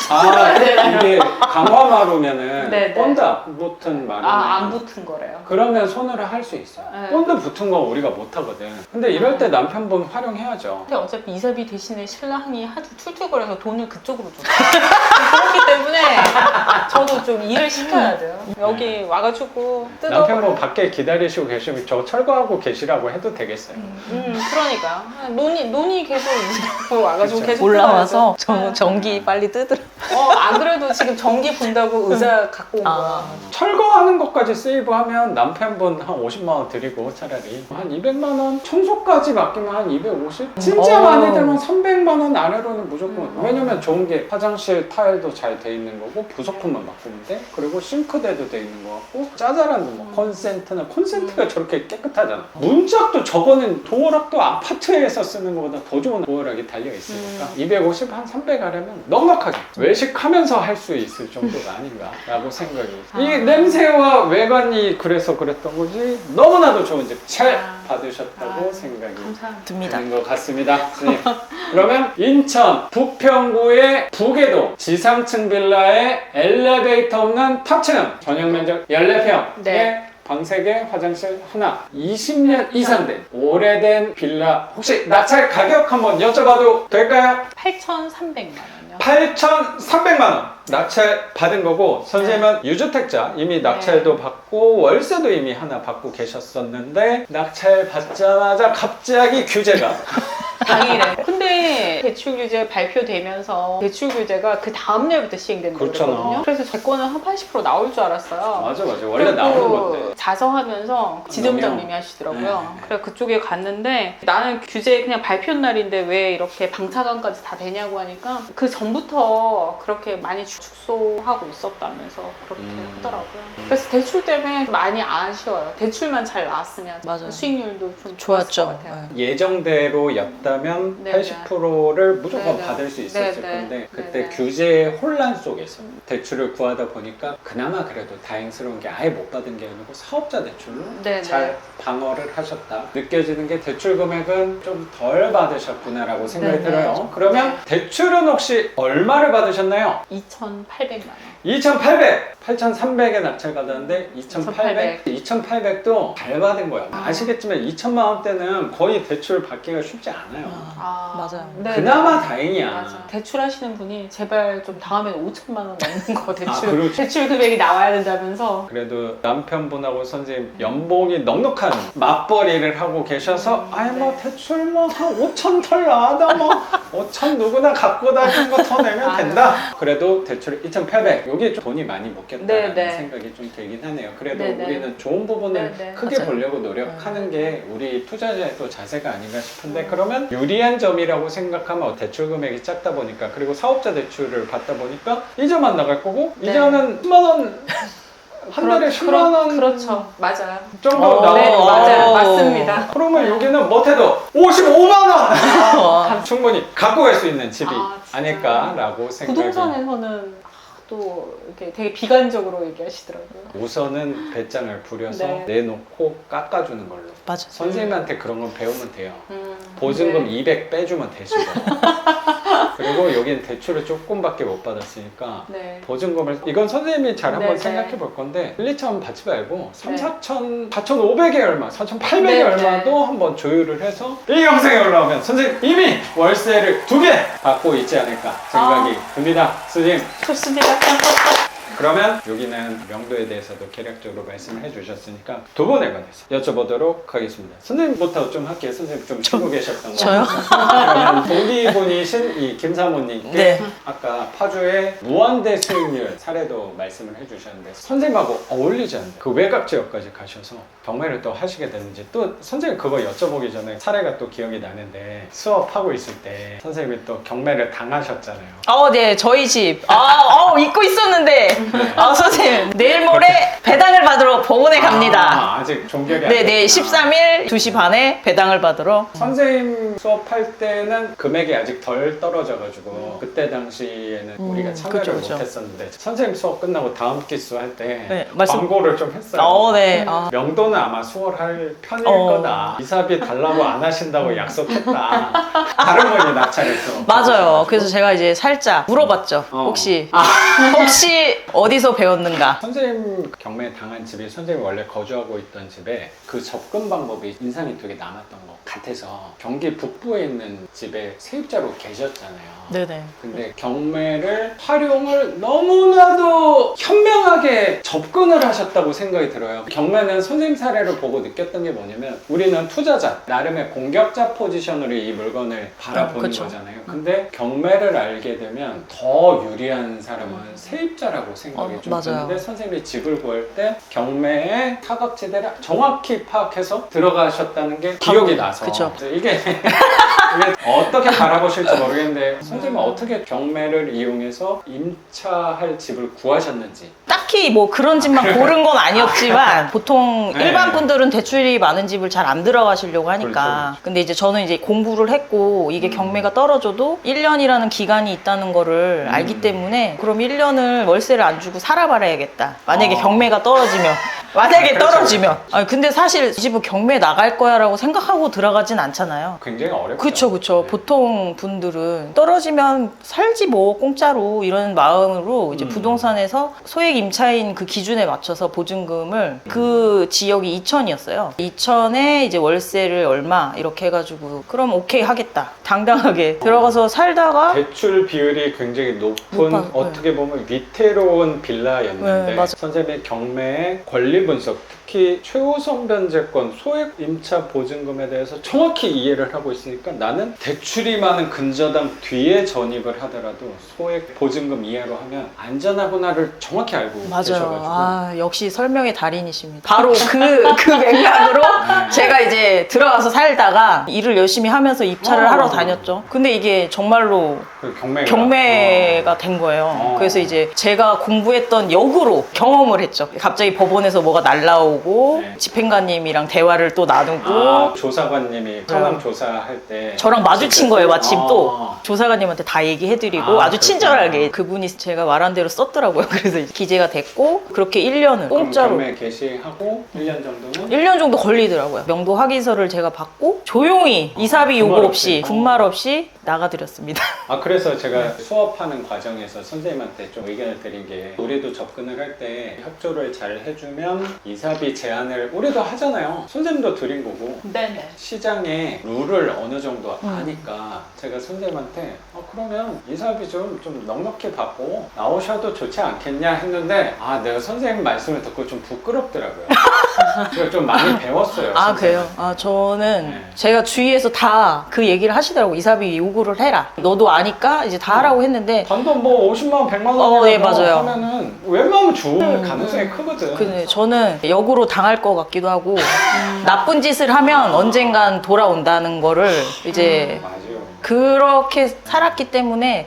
아, 이게 강화 마루면은 네, 네. 본드 안 붙은 마루는 안 붙은 거래요. 그러면 손으로 할 수 있어요. 네. 본드 붙은 거 우리가 못 하거든. 근데 이럴 때 남편분 활용해야죠. 근데 어차피 이사비 대신에 신랑이 하도 툴툴거려서 돈을 그쪽으로 줘. 그렇기 때문에 저도 좀 일을 시켜야 돼요. 여기 와가지고 남편분 뜯어버려. 밖에 기다리시고 계시면 저 철거하고 계시라고 해도 되겠어요. 그러니까 논이 계속 이사로 와가지고 그쵸. 계속 올라와서 뜯어야죠. 전기 빨리 뜯으라. 안 그래도 지금 전기 분다고 의자 갖고 온 거야. 철거하는 것까지 세이브하면 남편분 한 50만 원 드리고 차라리 한 200만 원 청소까지 맡기면 한 250? 진짜 오. 많이 되면 300만 원 아래로는 무조건 왜냐면 좋은 게 화장실 타일도 잘 돼 있는 거고 부속품만 바꾸면 돼. 그리고 싱크대도 돼 있는 거 같고 짜잘한 뭐 콘센트가 저렇게 깨끗하잖아. 문짝도 저거는 도어락도 아파트에서 쓰는 것보다 더 좋은 도어락이 달려 있으니까 250, 한 300 하려면 넉넉하게 외식하면서 할 수 있을 정도가 아닌가라고 생각이. 이 냄새와 외관이 그래서 그랬던 거지 너무나도 좋은 집 잘 받으셨다고 생각이 감사합니다. 듭니다. 드는 것 같습니다. 네. 그러면 인천 부평구의 부계동 지상층 빌라의 엘리베이터 없는 탑층 전용 면적 14평에 네. 방 3개, 화장실 하나 20년 이상 된 오래된 빌라 혹시 낙찰 가격 한번 여쭤봐도 될까요? 8,300만 원이요. 8,300만 원 낙찰 받은 거고 선생님은 유주택자 이미 낙찰도 받고 월세도 이미 하나 받고 계셨었는데 낙찰 받자마자 갑자기 규제가 당일에. 근데 대출 규제 발표되면서 대출 규제가 그 다음 날부터 시행된다고 그렇잖아. 그랬거든요. 그래서 제 거는 한 80% 나올 줄 알았어요. 맞아 원래 나오는 건데 자성하면서 지점장님이 하시더라고요. 네. 그래 그쪽에 갔는데 나는 규제 그냥 발표 날인데 왜 이렇게 방차관까지 다 되냐고 하니까 그 전부터 그렇게 많이 축소하고 있었다면서 그렇게 하더라고요. 그래서 대출 때문에 많이 아쉬워요. 대출만 잘 나왔으면 맞아요. 수익률도 좀 좋았을 좋았죠. 것 같아요. 예정대로였다면 네네. 80%를 무조건 네네. 받을 수 있었을 네네. 건데 그때 네네. 규제의 혼란 속에서 대출을 구하다 보니까 그나마 그래도 다행스러운 게 아예 못 받은 게 아니고 사업자 대출로 네네. 잘 방어를 하셨다. 느껴지는 게 대출 금액은 좀 덜 받으셨구나라고 생각이 네네. 들어요. 그러면 대출은 혹시 얼마를 받으셨나요? 2,800만 원. 2,800! 8,300에 낙찰 받았는데 2,800? 2,800도 잘 받은 거야. 아시겠지만 2천만 원대는 거의 대출 받기가 쉽지 않아요. 맞아요. 네, 그나마 네. 다행이야. 맞아. 대출하시는 분이 제발 좀 다음에는 5천만 원 넘는 거 대출 그렇지. 대출 금액이 나와야 된다면서. 그래도 남편분하고 선생님 연봉이 넉넉한 맞벌이를 하고 계셔서 아이 뭐 대출 뭐 한 5천 털 나와도 뭐 5천 누구나 갖고 다니는 거 더 내면 된다. 그래도 대출 2,800 여기에 좀 돈이 많이 먹겠다는 네네. 생각이 좀 들긴 하네요. 그래도 네네. 우리는 좋은 부분을 네네. 크게 맞아요. 보려고 노력하는 게 우리 투자자의 또 자세가 아닌가 싶은데 그러면 유리한 점이라고 생각하면 대출 금액이 작다 보니까 그리고 사업자 대출을 받다 보니까 이자만 나갈 거고 네. 이자는 10만 원 한 달에 10만 원 그렇죠. 맞아요. 정도 나오고 네, 맞아요. 맞습니다. 그러면 여기는 못해도 55만 원 충분히 갖고 갈 수 있는 집이 아, 진짜. 아닐까라고 생각이. 부동산에서는 또 이렇게 되게 비관적으로 얘기하시더라고요. 우선은 배짱을 부려서 네. 내놓고 깎아주는 걸로. 맞아. 선생님한테 그런 건 배우면 돼요. 보증금 네. 200 빼주면 되시고. 그리고 여기는 대출을 조금밖에 못 받았으니까 네. 보증금을 이건 선생님이 잘 한번 네, 생각해 볼 건데 1, 2천 받지 말고 3, 네. 4천 4,500에 얼마 4,800에 네, 얼마도 네. 한번 조율을 해서 이 영상에 올라오면 선생님 이미 월세를 2배 받고 있지 않을까 생각이 듭니다. 선생님 좋습니다. 그러면 여기는 명도에 대해서도 개략적으로 말씀을 해주셨으니까 두 분에 관해서 여쭤보도록 하겠습니다. 선생님부터 좀 할게요. 선생님 좀 쉬고 계셨던 거. 저요? 그러면 동기분이신 이 김사모님께 네. 아까 파주의 무한대 수익률 사례도 말씀을 해주셨는데 선생님하고 어울리지 않는 그 외곽 지역까지 가셔서 경매를 또 하시게 되는지 또 선생님 그거 여쭤보기 전에 사례가 또 기억이 나는데 수업하고 있을 때 선생님이 또 경매를 당하셨잖아요. 네, 저희 집. 잊고 있었는데. 선생님, 내일 모레 배당을 받으러 법원에 갑니다. 아직 종결이 안 네, 됐구나. 13일 2시 반에 배당을 받으러. 선생님 수업할 때는 금액이 아직 덜 떨어져가지고 그때 당시에는 우리가 참여를 그쵸, 그쵸. 못했었는데 선생님 수업 끝나고 다음 기수 할 때 네, 말씀- 광고를 좀 했어요. 네. 명도는 아마 수월할 편일 어. 거다. 이사비 달라고 안 하신다고 약속했다. 다른 분이 낙찰했어. 맞아요. 그래서 제가 이제 살짝 물어봤죠. 혹시 어디서 배웠는가? 선생님 경매 당한 집이 선생님이 원래 거주하고 있던 집에 그 접근 방법이 인상이 되게 남았던 것 같아서 경기 북부에 있는 집에 세입자로 계셨잖아요. 네네. 근데 경매를 활용을 너무나도 현명하게 접근을 하셨다고 생각이 들어요. 경매는 선생님 사례를 보고 느꼈던 게 뭐냐면 우리는 투자자, 나름의 공격자 포지션으로 이 물건을 바라보는 그쵸. 거잖아요. 근데 경매를 알게 되면 더 유리한 사람은 세입자라고 생각이 좀 맞아요. 드는데 선생님이 집을 구할 때 경매의 사각지대를 정확히 파악해서 들어가셨다는 게 기억이 나서 그쵸. 이게 어떻게 바라보실지 모르겠는데 선생님은 어떻게 경매를 이용해서 임차할 집을 구하셨는지. 딱히 뭐 그런 집만 고른 건 아니었지만 보통 네. 일반 분들은 대출이 많은 집을 잘 안 들어가시려고 하니까. 그렇죠. 근데 이제 저는 이제 공부를 했고 이게 경매가 떨어져도 1년이라는 기간이 있다는 거를 알기 때문에 그럼 1년을 월세를 안 주고 살아봐야겠다. 만약에 경매가 떨어지면. 만약에 그렇죠, 떨어지면. 아니, 근데 사실 이 집은 경매 나갈 거야 라고 생각하고 들어가진 않잖아요. 굉장히 어렵죠. 그쵸. 네. 보통 분들은 떨어지면 살지 뭐 공짜로 이런 마음으로 이제 부동산에서 소액 임차인 그 기준에 맞춰서 보증금을 그 지역이 2천이었어요. 2천에 이제 월세를 얼마 이렇게 해가지고 그럼 오케이 하겠다. 당당하게 들어가서 살다가 대출 비율이 굉장히 높은 높아, 어떻게 보면 위태로운 빌라였는데 네, 맞아. 선생님의 경매의 권리 분석 특히 최우선 변제권 소액 임차 보증금에 대해서 정확히 이해를 하고 있으니까 나는 대출이 많은 근저당 뒤에 전입을 하더라도 소액 보증금 이하로 하면 안전하구나를 정확히 알고 계셔가지고 역시 설명의 달인이십니다. 바로 그 맥락으로 제가 이제 들어가서 살다가 일을 열심히 하면서 입찰을 하러 다녔죠. 근데 이게 정말로 그 경매가 된 거예요. 그래서 이제 제가 공부했던 역으로 경험을 했죠. 갑자기 법원에서 뭐가 날라오고 네. 집행관님이랑 대화를 또 나누고 조사관님이 성함 조사할 때 저랑 마주친 거예요. 마침 또 아. 조사관님한테 다 얘기해드리고 아주 그렇구나. 친절하게 그분이 제가 말한 대로 썼더라고요. 그래서 이제 기재가 됐고 그렇게 1년을 그럼 공짜로 경매 개시하고 1년 정도는 1년 정도 걸리더라고요. 명도 확인서를 제가 받고 조용히 이사비 요구 군말 없이 없이. 군말 없이 나가드렸습니다. 그래서 제가 수업하는 과정에서 선생님한테 좀 의견을 드린 게 우리도 접근을 할 때 협조를 잘 해주면 이사비 제한을 우리도 하잖아요. 선생님도 드린 거고 네네. 시장의 룰을 어느 정도 아니까 제가 선생님한테 그러면 이사비 좀 넉넉히 받고 나오셔도 좋지 않겠냐 했는데 내가 선생님 말씀을 듣고 좀 부끄럽더라고요. 제가 좀 많이 배웠어요. 그래요? 선생님한테. 저는 네. 제가 주위에서 다 그 얘기를 하시더라고. 이사비 요구를 해라. 너도 아니까 이제 다 하라고 했는데 단돈 뭐 50만 원, 100만 원 네, 맞아요. 하면은 웬만하면 줄 가능성이 크거든. 근데 저는 역으로 당할 것 같기도 하고 나쁜 짓을 하면 언젠간 돌아온다는 거를 이제 맞아요. 그렇게 살았기 때문에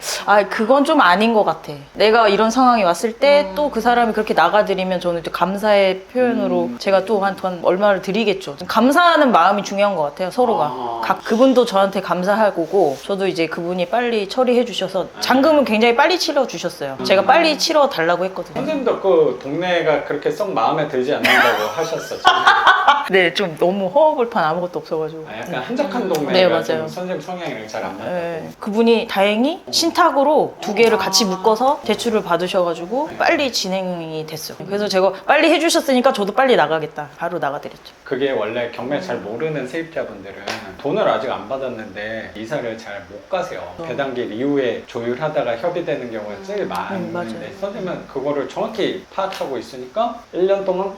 그건 좀 아닌 것 같아. 내가 이런 상황이 왔을 때 또 그 사람이 그렇게 나가드리면 저는 또 감사의 표현으로 제가 또 한 얼마를 드리겠죠. 감사하는 마음이 중요한 것 같아요, 서로가. 그분도 저한테 감사할 거고 저도 이제 그분이 빨리 처리해 주셔서 잔금은 굉장히 빨리 치러 주셨어요. 제가 빨리 치러 달라고 했거든요. 선생님도 그 동네가 그렇게 썩 마음에 들지 않는다고 하셨었잖아요. 네, 좀 너무 허허벌판 아무것도 없어가지고. 약간 한적한 동네가 네, 맞아요. 좀 선생님 성향이랑 잘 안 맞다고. 네. 그분이 다행히 신탁으로 2개를 같이 묶어서 대출을 받으셔가지고 빨리 진행이 됐어요. 그래서 제가 빨리 해주셨으니까 저도 빨리 나가겠다. 바로 나가드렸죠. 그게 원래 경매 잘 모르는 세입자분들은 돈을 아직 안 받았는데 이사를 잘 못 가세요. 배당길 이후에 조율하다가 협의되는 경우가 제일 많은데 맞아요. 선생님은 그거를 정확히 파악하고 있으니까 1년 동안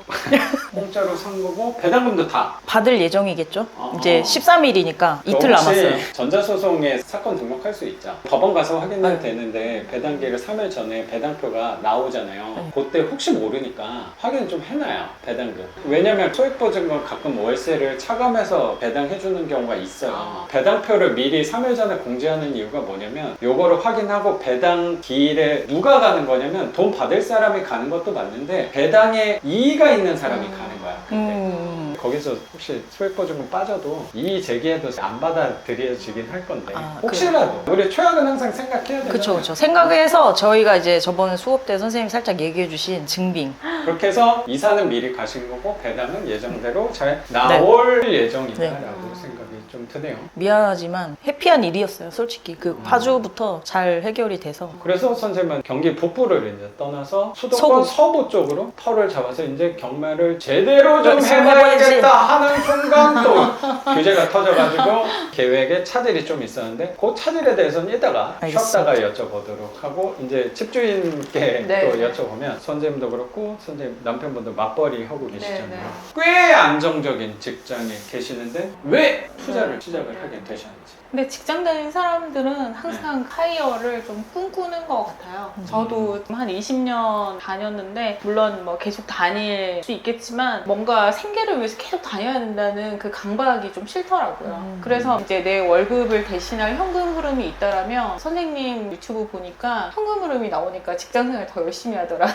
공짜로 산 거고 배당금도 다 받을 예정이겠죠? 이제 13일이니까 이틀 남았어요. 전자소송에 사건 등록할 수 있죠. 법원 가서 확인해도 되는데 배당기를 3일 전에 배당표가 나오잖아요. 그때 혹시 모르니까 확인 좀 해놔요. 배당금. 왜냐면 소액보증금 가끔 월세를 차감해서 배당해주는 경우가 있어요. 배당표를 미리 3일 전에 공지하는 이유가 뭐냐면 요거를 확인하고 배당 기일에 누가 가는 거냐면 돈 받을 사람이 가는 것도 맞는데 배당에 이의가 있는 사람이 가는 거야. 근데 거기서 혹시 소액보증금 빠져도 이의 제기해도 안 받아들여지긴 할 건데 혹시라도 우리 최악은 항상 생각해야 되잖아요. 그쵸. 생각해서 저희가 이제 저번에 수업 때 선생님이 살짝 얘기해 주신 증빙. 그렇게 해서 이사는 미리 가신 거고 배당은 예정대로 잘 나올 예정이다라고 생각이 좀 드네요. 미안하지만 해피한 일이었어요, 솔직히. 그 파주부터 잘 해결이 돼서. 그래서 선생님은 경기 북부를 이제 떠나서 수도권 서부 쪽으로 터를 잡아서 이제 경매를 제대로 좀 해봐야겠다 하는 순간 또 규제가 터져가지고 계획에 차질이 좀 있었는데 그 차질에 대해서는 이따가 쉬었다가 여쭤보도록 하고 이제 집주인께 또 여쭤보면 선생님도 그렇고 선생님 남편분도 맞벌이 하고 계시잖아요. 꽤 안정적인 직장에 계시는데 왜 투자를 시작을 하게 되셨는지. 근데 직장 다니는 사람들은 항상 카리어를 좀 꿈꾸는 것 같아요. 저도 한 20년 다녔는데 물론 뭐 계속 다닐 수 있겠지만 뭔가 생계를 위해서 계속 다녀야 된다는 그 강박이 좀 싫더라고요. 그래서 이제 내 월급을 대신할 현금 흐름이 있다라면 선생님 유튜브 보니까 현금 흐름이 나오니까 직장생활 더 열심히 하더라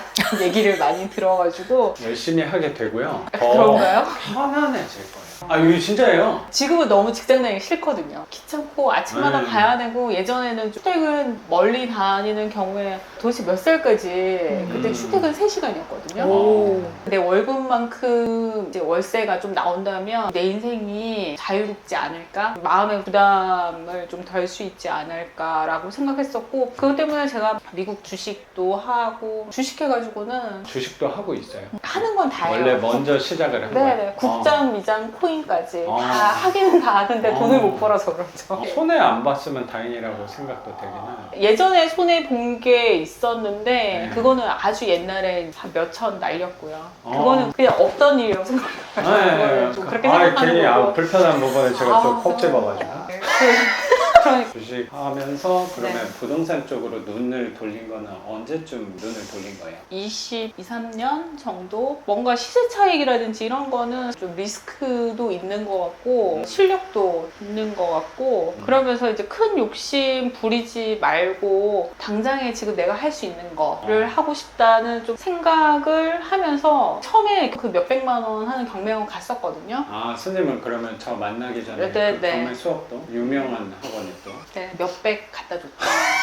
얘기를 많이 들어가지고 열심히 하게 되고요. 더 그런가요? 편안해질 거예요. 이거 진짜예요. 지금은 너무 직장 다니기 싫거든요. 귀찮고 아침마다 가야 되고 예전에는 출퇴근 멀리 다니는 경우에 도대체 몇 살까지 그때 출퇴근 3시간이었거든요. 내 월급만큼 이제 월세가 좀 나온다면 내 인생이 자유롭지 않을까? 마음의 부담을 좀 덜 수 있지 않을까라고 생각했었고 그것 때문에 제가 미국 주식도 하고 주식해가지고는 주식도 하고 있어요. 하는 건 다 해요. 원래 먼저 시작을 한 거예요. 네네. 국장, 미장, 코인까지 다 하기는 다 하는데 돈을 못 벌어서 그렇죠. 손해 안 봤으면 다행이라고 생각도 되긴 하네요. 예전에 손해 본 게 있었는데 그거는 아주 옛날에 한 몇천 날렸고요. 그거는 그냥 없던 일이라고 생각해요. 좀 그렇게 생각하는 괜히 거고. 불편한 부분에 제가 또 콕 집어가지고. 그러니까 주식 하면서 그러면 부동산 쪽으로 눈을 돌린 거는 언제쯤 눈을 돌린 거예요? 23년 정도? 뭔가 시세 차익이라든지 이런 거는 좀 리스크도 있는 것 같고 실력도 있는 것 같고 그러면서 이제 큰 욕심 부리지 말고 당장에 지금 내가 할 수 있는 거를 하고 싶다는 좀 생각을 하면서 처음에 그 몇백만 원 하는 경매학원 갔었거든요. 선생님은 그러면 저 만나기 전에 네, 그 네. 경매 수업도 유명한 학원에 또 네, 몇백 갖다 줬죠.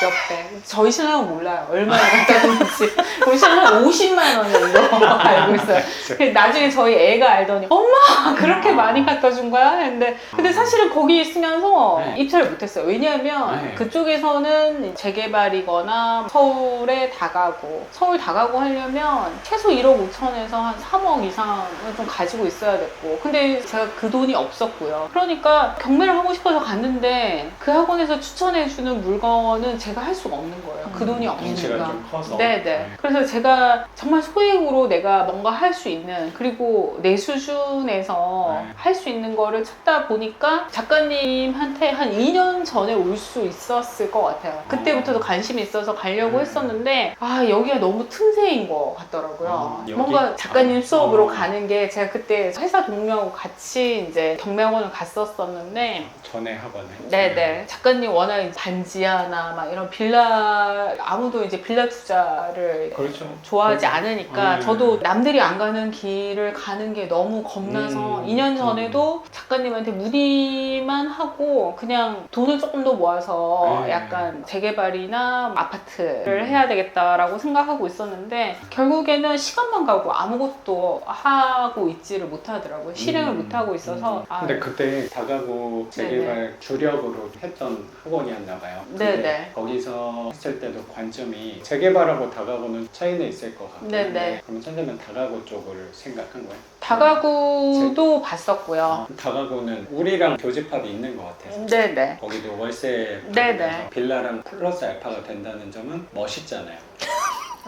몇백. 저희 신랑은 몰라요. 얼마나 갖다 줬는지. 우리 신랑은 50만 원 정도 알고 있어요. 근데 나중에 저희 애가 알더니 엄마 그렇게 많이 갖다 준 거야? 했는데 근데 사실은 거기 있으면서 입찰을 못했어요. 왜냐하면 그쪽에서는 재개발이거나 서울에 다가고 서울 다가고 하려면 최소 1억 5천에서 한 3억 이상을 좀 가지고 있어야 됐고 근데 제가 그 돈이 없었고요. 그러니까 경매를 하고 싶어서 갔는데 그 학원에서 추천해주는 물건은 제가 할 수가 없는 거예요. 그 돈이 덩치가 없으니까. 좀 커서 네네. 그래서 제가 정말 소액으로 내가 뭔가 할 수 있는 그리고 내 수준에서 할 수 있는 거를 찾다 보니까 작가님한테 한 2년 전에 올 수 있었을 것 같아요. 그때부터도 관심이 있어서 가려고 했었는데 여기가 너무 틈새인 것 같더라고요. 여기? 뭔가 작가님 수업으로 가는 게 제가 그때 회사 동료하고 같이 이제 경매학원을 갔었었는데 전에 학원에 네네. 작가님 워낙 이제 반지하나 막 이런 빌라, 아무도 이제 빌라 투자를 그렇죠. 좋아하지 않으니까 네. 저도 남들이 안 가는 길을 가는 게 너무 겁나서 2년 전에도 작가님한테 문의만 하고 그냥 돈을 조금 더 모아서 네. 약간 재개발이나 아파트를 해야 되겠다라고 생각하고 있었는데 결국에는 시간만 가고 아무것도 하고 있지를 못하더라고요. 실행을 못하고 있어서 근데 그때 다가구 재개발 주력으로 했던 학원이었나 봐요. 근데 네네. 거기서 했을 때도 관점이 재개발하고 다가구는 차이는 있을 것 같고 네네. 그럼 선생님은 다가구 쪽을 생각한 거예요? 다가구도 봤었고요. 다가구는 우리랑 교집합이 있는 것 같아서 네네. 거기도 월세 네네. 받으면서 빌라랑 플러스 알파가 된다는 점은 멋있잖아요.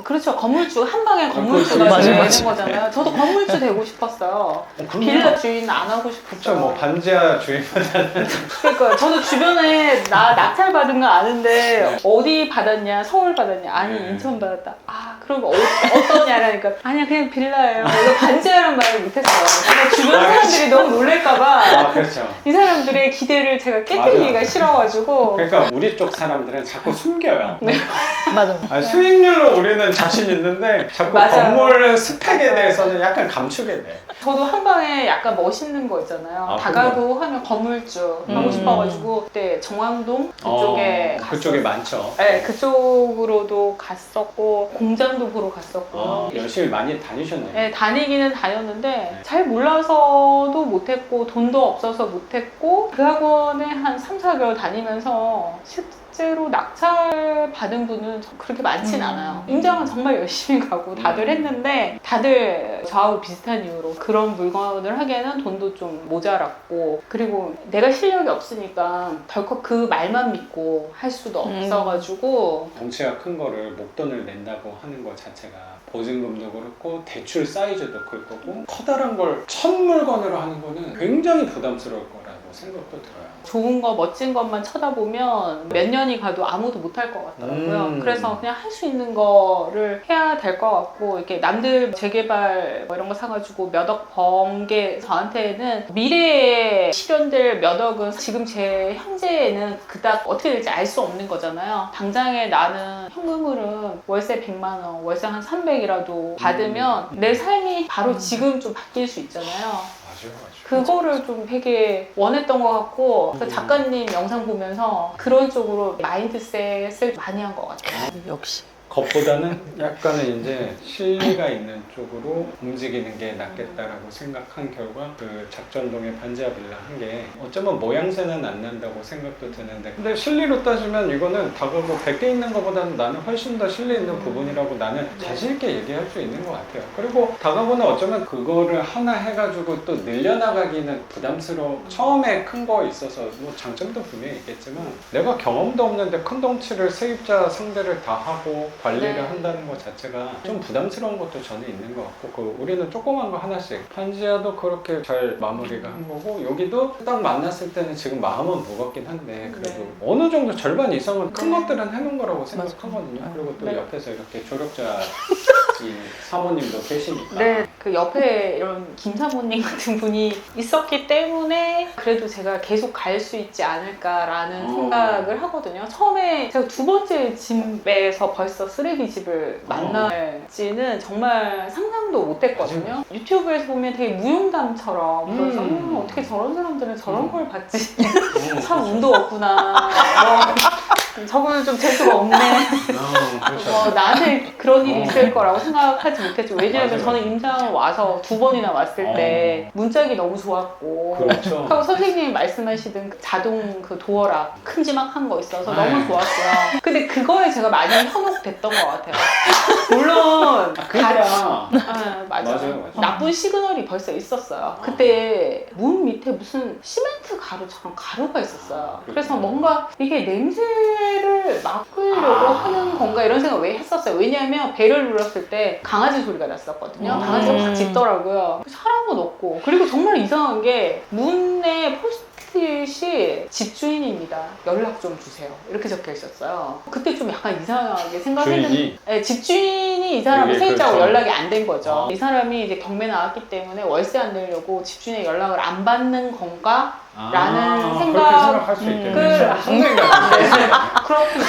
그렇죠. 건물주, 한 방에 건물주가 맞아, 되는 맞아. 거잖아요. 저도 건물주 되고 싶었어요. 빌라 주인 안 하고 그렇죠. 싶었죠. 뭐 반지하 주인보다는 그러니까 저도 주변에 나 낙찰 받은 거 아는데 어디 받았냐, 서울 받았냐, 아니 네. 인천 받았다. 아 그럼 어떠냐라니까 아니야 그냥 빌라예요. 이거 반지하란 말을 못했어요. 그러니까 주변 사람들이 너무 놀랄까봐 아 그렇죠. 이 사람들의 기대를 제가 깨뜨리기가 맞아. 싫어가지고 그러니까 우리 쪽 사람들은 자꾸 숨겨요. 맞아. 아니, 수익률로 우리는 자신 있는데 자꾸 맞아요. 건물 스펙에 대해서는 약간 감추게 돼. 저도 한 방에 약간 멋있는 거 있잖아요. 아, 다가구 하면 건물주 하고 싶어가지고 그때 정왕동 그쪽에 그쪽에 많죠. 네, 그쪽으로도 갔었고 공장도 보러 갔었고 열심히 많이 다니셨네요. 네, 다니기는 다녔는데 잘 몰라서도 못했고 돈도 없어서 못했고 그 학원에 한 3, 4개월 다니면서 실제로 낙찰 받은 분은 그렇게 많진 않아요. 임장은 정말 열심히 가고 다들 했는데 다들 저하고 비슷한 이유로 그런 물건을 하기에는 돈도 좀 모자랐고 그리고 내가 실력이 없으니까 덜컥 그 말만 믿고 할 수도 없어가지고 덩치가 큰 거를 목돈을 낸다고 하는 것 자체가 보증금도 그렇고 대출 사이즈도 클 거고 커다란 걸 첫 물건으로 하는 거는 굉장히 부담스러울 거라고 생각도 들어요. 좋은 거 멋진 것만 쳐다보면 몇 년이 가도 아무도 못할 것 같더라고요. 그래서 그냥 할 수 있는 거를 해야 될 것 같고 이렇게 남들 재개발 뭐 이런 거 사가지고 몇 억 번 게 저한테는 미래에 실현될 몇 억은 지금 제 현재에는 그닥 어떻게 될지 알 수 없는 거잖아요. 당장에 나는 현금으로는 월세 100만 원, 월세 한 300이라도 받으면 내 삶이 바로 지금 좀 바뀔 수 있잖아요. 맞아요. 그거를 좀 되게 원했던 것 같고 그 작가님 영상 보면서 그런 쪽으로 마인드셋을 많이 한 것 같아요. 역시. 겉보다는 약간은 이제 실리가 있는 쪽으로 움직이는 게 낫겠다라고 생각한 결과 그 작전동의 반지하 빌라 한 게 어쩌면 모양새는 안 난다고 생각도 드는데 근데 실리로 따지면 이거는 다가구 100개 있는 것보다는 나는 훨씬 더 실리 있는 부분이라고 나는 자신 있게 얘기할 수 있는 것 같아요. 그리고 다가구는 어쩌면 그거를 하나 해가지고 또 늘려나가기는 부담스러워. 처음에 큰 거 있어서 뭐 장점도 분명히 있겠지만 내가 경험도 없는데 큰 덩치를 세입자 상대를 다 하고 관리를 네. 한다는 것 자체가 좀 부담스러운 것도 저는 있는 것 같고 우리는 조그만 거 하나씩 반지하도 그렇게 잘 마무리가 한 거고 여기도 딱 만났을 때는 지금 마음은 무겁긴 한데 그래도 네. 어느 정도 절반 이상은 큰 네. 것들은 해놓은 거라고 생각하거든요. 맞아요. 그리고 또 네. 옆에서 이렇게 조력자 이 사모님도 계시니까 네, 그 옆에 이런 김 사모님 같은 분이 있었기 때문에 그래도 제가 계속 갈 수 있지 않을까라는 생각을 하거든요. 처음에 제가 두 번째 집에서 벌써 쓰레기 집을 만날지는 정말 상상도 못했거든요. 유튜브에서 보면 되게 무용담처럼 그래서 어떻게 저런 사람들은 저런 걸 받지? 참 운도 없구나. 저거는 좀 재수가 없네. 그렇죠. 나한테 그런 일이 있을 거라고 생각하지 못했죠. 왜냐하면 맞아요. 저는 임장 와서 2번이나 왔을 때 문짝이 너무 좋았고 그렇죠. 하고 선생님이 말씀하시던 그 자동 그 도어락 큼지막한 거 있어서 너무 네. 좋았어요. 근데 그거에 제가 많이 현혹됐던 것 같아요. 물론 그러니까 맞아요. 맞아요. 나쁜 시그널이 벌써 있었어요. 그때 문 밑에 무슨 시멘트 가루처럼 가루가 있었어요. 그래서 뭔가 이게 냄새를 막으려고 하는 건가 이런 생각 왜 했었어요. 왜냐하면 배를 눌렀을 때 강아지 소리가 났었거든요. 강아지가 확 짖더라고요. 사람은 없고 그리고 정말 이상한 게 문에 포스트잇이 집주인입니다. 연락 좀 주세요. 이렇게 적혀 있었어요. 그때 좀 약간 이상하게 생각했는데 주인이? 네, 집주인이 이 사람을 이게 세입자하고 그렇죠. 연락이 안 된 거죠. 이 사람이 이제 경매 나왔기 때문에 월세 안 내려고 집주인의 연락을 안 받는 건가 라는 그렇게 생각할 수 있겠네. 선생님 같은데. 그렇구나.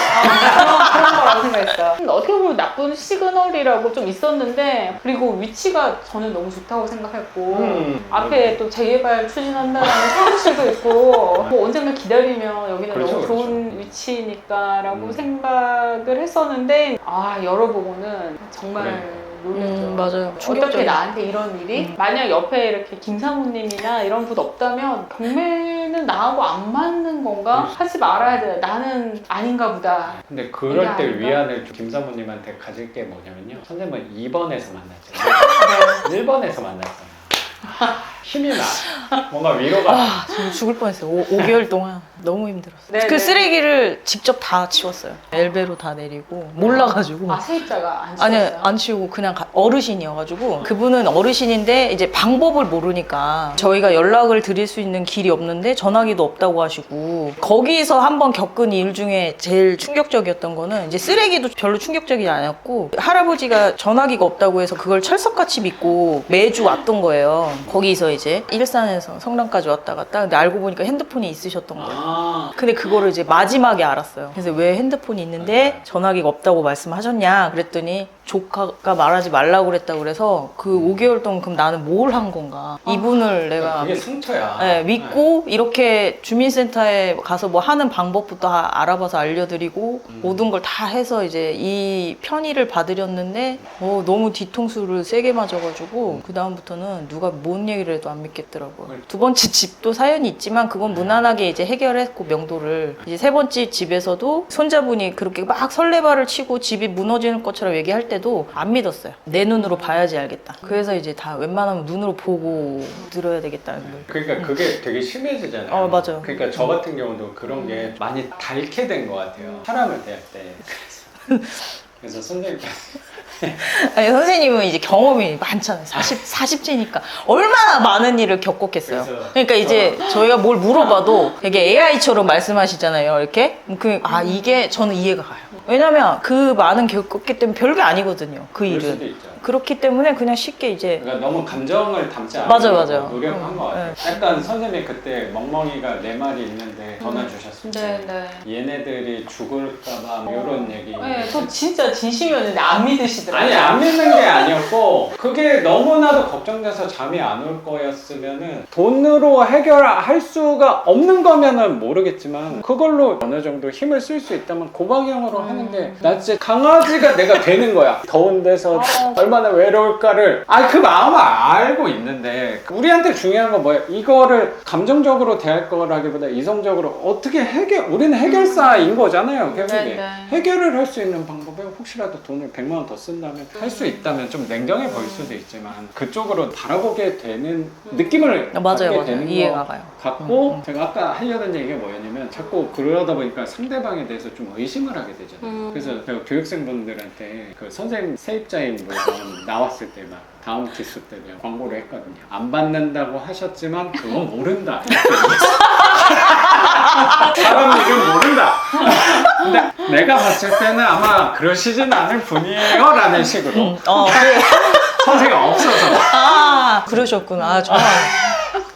그런 거라고 생각했어요. 어떻게 보면 나쁜 시그널이라고 좀 있었는데, 그리고 위치가 저는 너무 좋다고 생각했고, 앞에 또 재개발 추진한다는 사무실도 있고, 뭐 언젠가 기다리면 여기는 그렇죠, 너무 좋은 위치니까라고 생각을 했었는데, 열어보고는 정말 놀랐죠. 맞아요. 어떻게 충격적이에요. 나한테 이런 일이? 만약 옆에 이렇게 김사모님이나 이런 분 없다면 경매는 나하고 안 맞는 건가? 하지 말아야 돼. 나는 아닌가 보다. 근데 그럴 때 아닌가? 위안을 좀 김사모님한테 가질 게 뭐냐면요. 선생님은 2번에서 만났잖아요. 1번에서 만났잖아요. 힘이 나. 뭔가 위로가. 지금 죽을 뻔했어요. 5개월 동안 너무 힘들었어요. 네, 그 네. 쓰레기를 직접 다 치웠어요. 엘베로 다 내리고 몰라가지고. 세입자가 안 아니 치웠어요? 안 치우고 그냥 어르신이어가지고 그분은 어르신인데 이제 방법을 모르니까 저희가 연락을 드릴 수 있는 길이 없는데 전화기도 없다고 하시고 거기서 한번 겪은 일 중에 제일 충격적이었던 거는 이제 쓰레기도 별로 충격적이지 않았고 할아버지가 전화기가 없다고 해서 그걸 철석같이 믿고 매주 왔던 거예요. 거기서 이제 일산에서 성남까지 왔다 갔다 근데 알고 보니까 핸드폰이 있으셨던 거예요. 근데 그거를 이제 마지막에 알았어요. 그래서 왜 핸드폰이 있는데 전화기가 없다고 말씀하셨냐 그랬더니 조카가 말하지 말라고 그랬다고 그래서 그 5개월 동안 그럼 나는 뭘 한 건가 이분을 내가 그게 상처야. 네, 믿고 이렇게 주민센터에 가서 뭐 하는 방법부터 알아봐서 알려드리고 모든 걸 다 해서 이제 이 편의를 받으렸는데 너무 뒤통수를 세게 맞아가지고 그 다음부터는 누가 뭔 얘기를 해도 안 믿겠더라고요. 두 번째 집도 사연이 있지만 그건 무난하게 이제 해결했고 명도를 이제 세 번째 집에서도 손자분이 그렇게 막 설레발을 치고 집이 무너지는 것처럼 얘기할 때도 안 믿었어요. 내 눈으로 봐야지 알겠다. 그래서 이제 다 웬만하면 눈으로 보고 들어야 되겠다는 걸. 그러니까 그게 되게 심해지잖아요. 맞아요. 그러니까 저 같은 경우도 그런 게 많이 닳게 된 것 같아요. 사람을 대할 때. 그래서 선생님 아니, 선생님은 이제 경험이 많잖아요. 40대니까. 얼마나 많은 일을 겪었겠어요. 그러니까 이제 저희가 뭘 물어봐도 되게 AI처럼 말씀하시잖아요. 이렇게. 이게 저는 이해가 가요. 왜냐면 그 많은 겪었기 때문에 별게 아니거든요. 그 그럴 수도 일은. 있죠. 그렇기 때문에 그냥 쉽게 이제. 그러니까 너무 감정을 담지 맞아요, 않으려고 맞아요. 노력한 것 같아요. 약간 선생님이 그때 멍멍이가 4마리 있는데 전화 주셨을 때 얘네들이 죽을까봐 이런 얘기. 네, 저 진짜 진심이었는데 안 믿으시더라고요. 아니 안 믿는 게 아니었고 그게 너무나도 걱정돼서 잠이 안 올 거였으면은 돈으로 해결할 수가 없는 거면은 모르겠지만 그걸로 어느 정도 힘을 쓸 수 있다면 그 방향으로 하는데 나 진짜 강아지가 내가 되는 거야. 더운 데서 얼마나 외로울까를 그 마음을 알고 있는데 우리한테 중요한 건 뭐야? 이거를 감정적으로 대할 거라기보다 이성적으로 어떻게 우리는 해결사인 거잖아요. 결국에 해결을 할 수 있는 방법에 혹시라도 돈을 100만 원 더 쓴다면 할 수 있다면 좀 냉정해 보일 수도 있지만 그쪽으로 바라보게 되는 느낌을 받게 되는 이해가 거 가요. 같고 제가 아까 하려던 얘기가 뭐였냐면 자꾸 그러다 보니까 상대방에 대해서 좀 의심을 하게 되잖아요. 그래서 제가 교육생분들한테 그 선생님 세입자인 물건 나왔을 때 막 다음 기수 때문에 광고를 했거든요. 안 받는다고 하셨지만 그건 모른다. 사람 일은 모른다. 근데 내가 봤을 때는 아마 그러시진 않을 분이에요 라는 식으로 선생님 없어서 그러셨구나. 정말.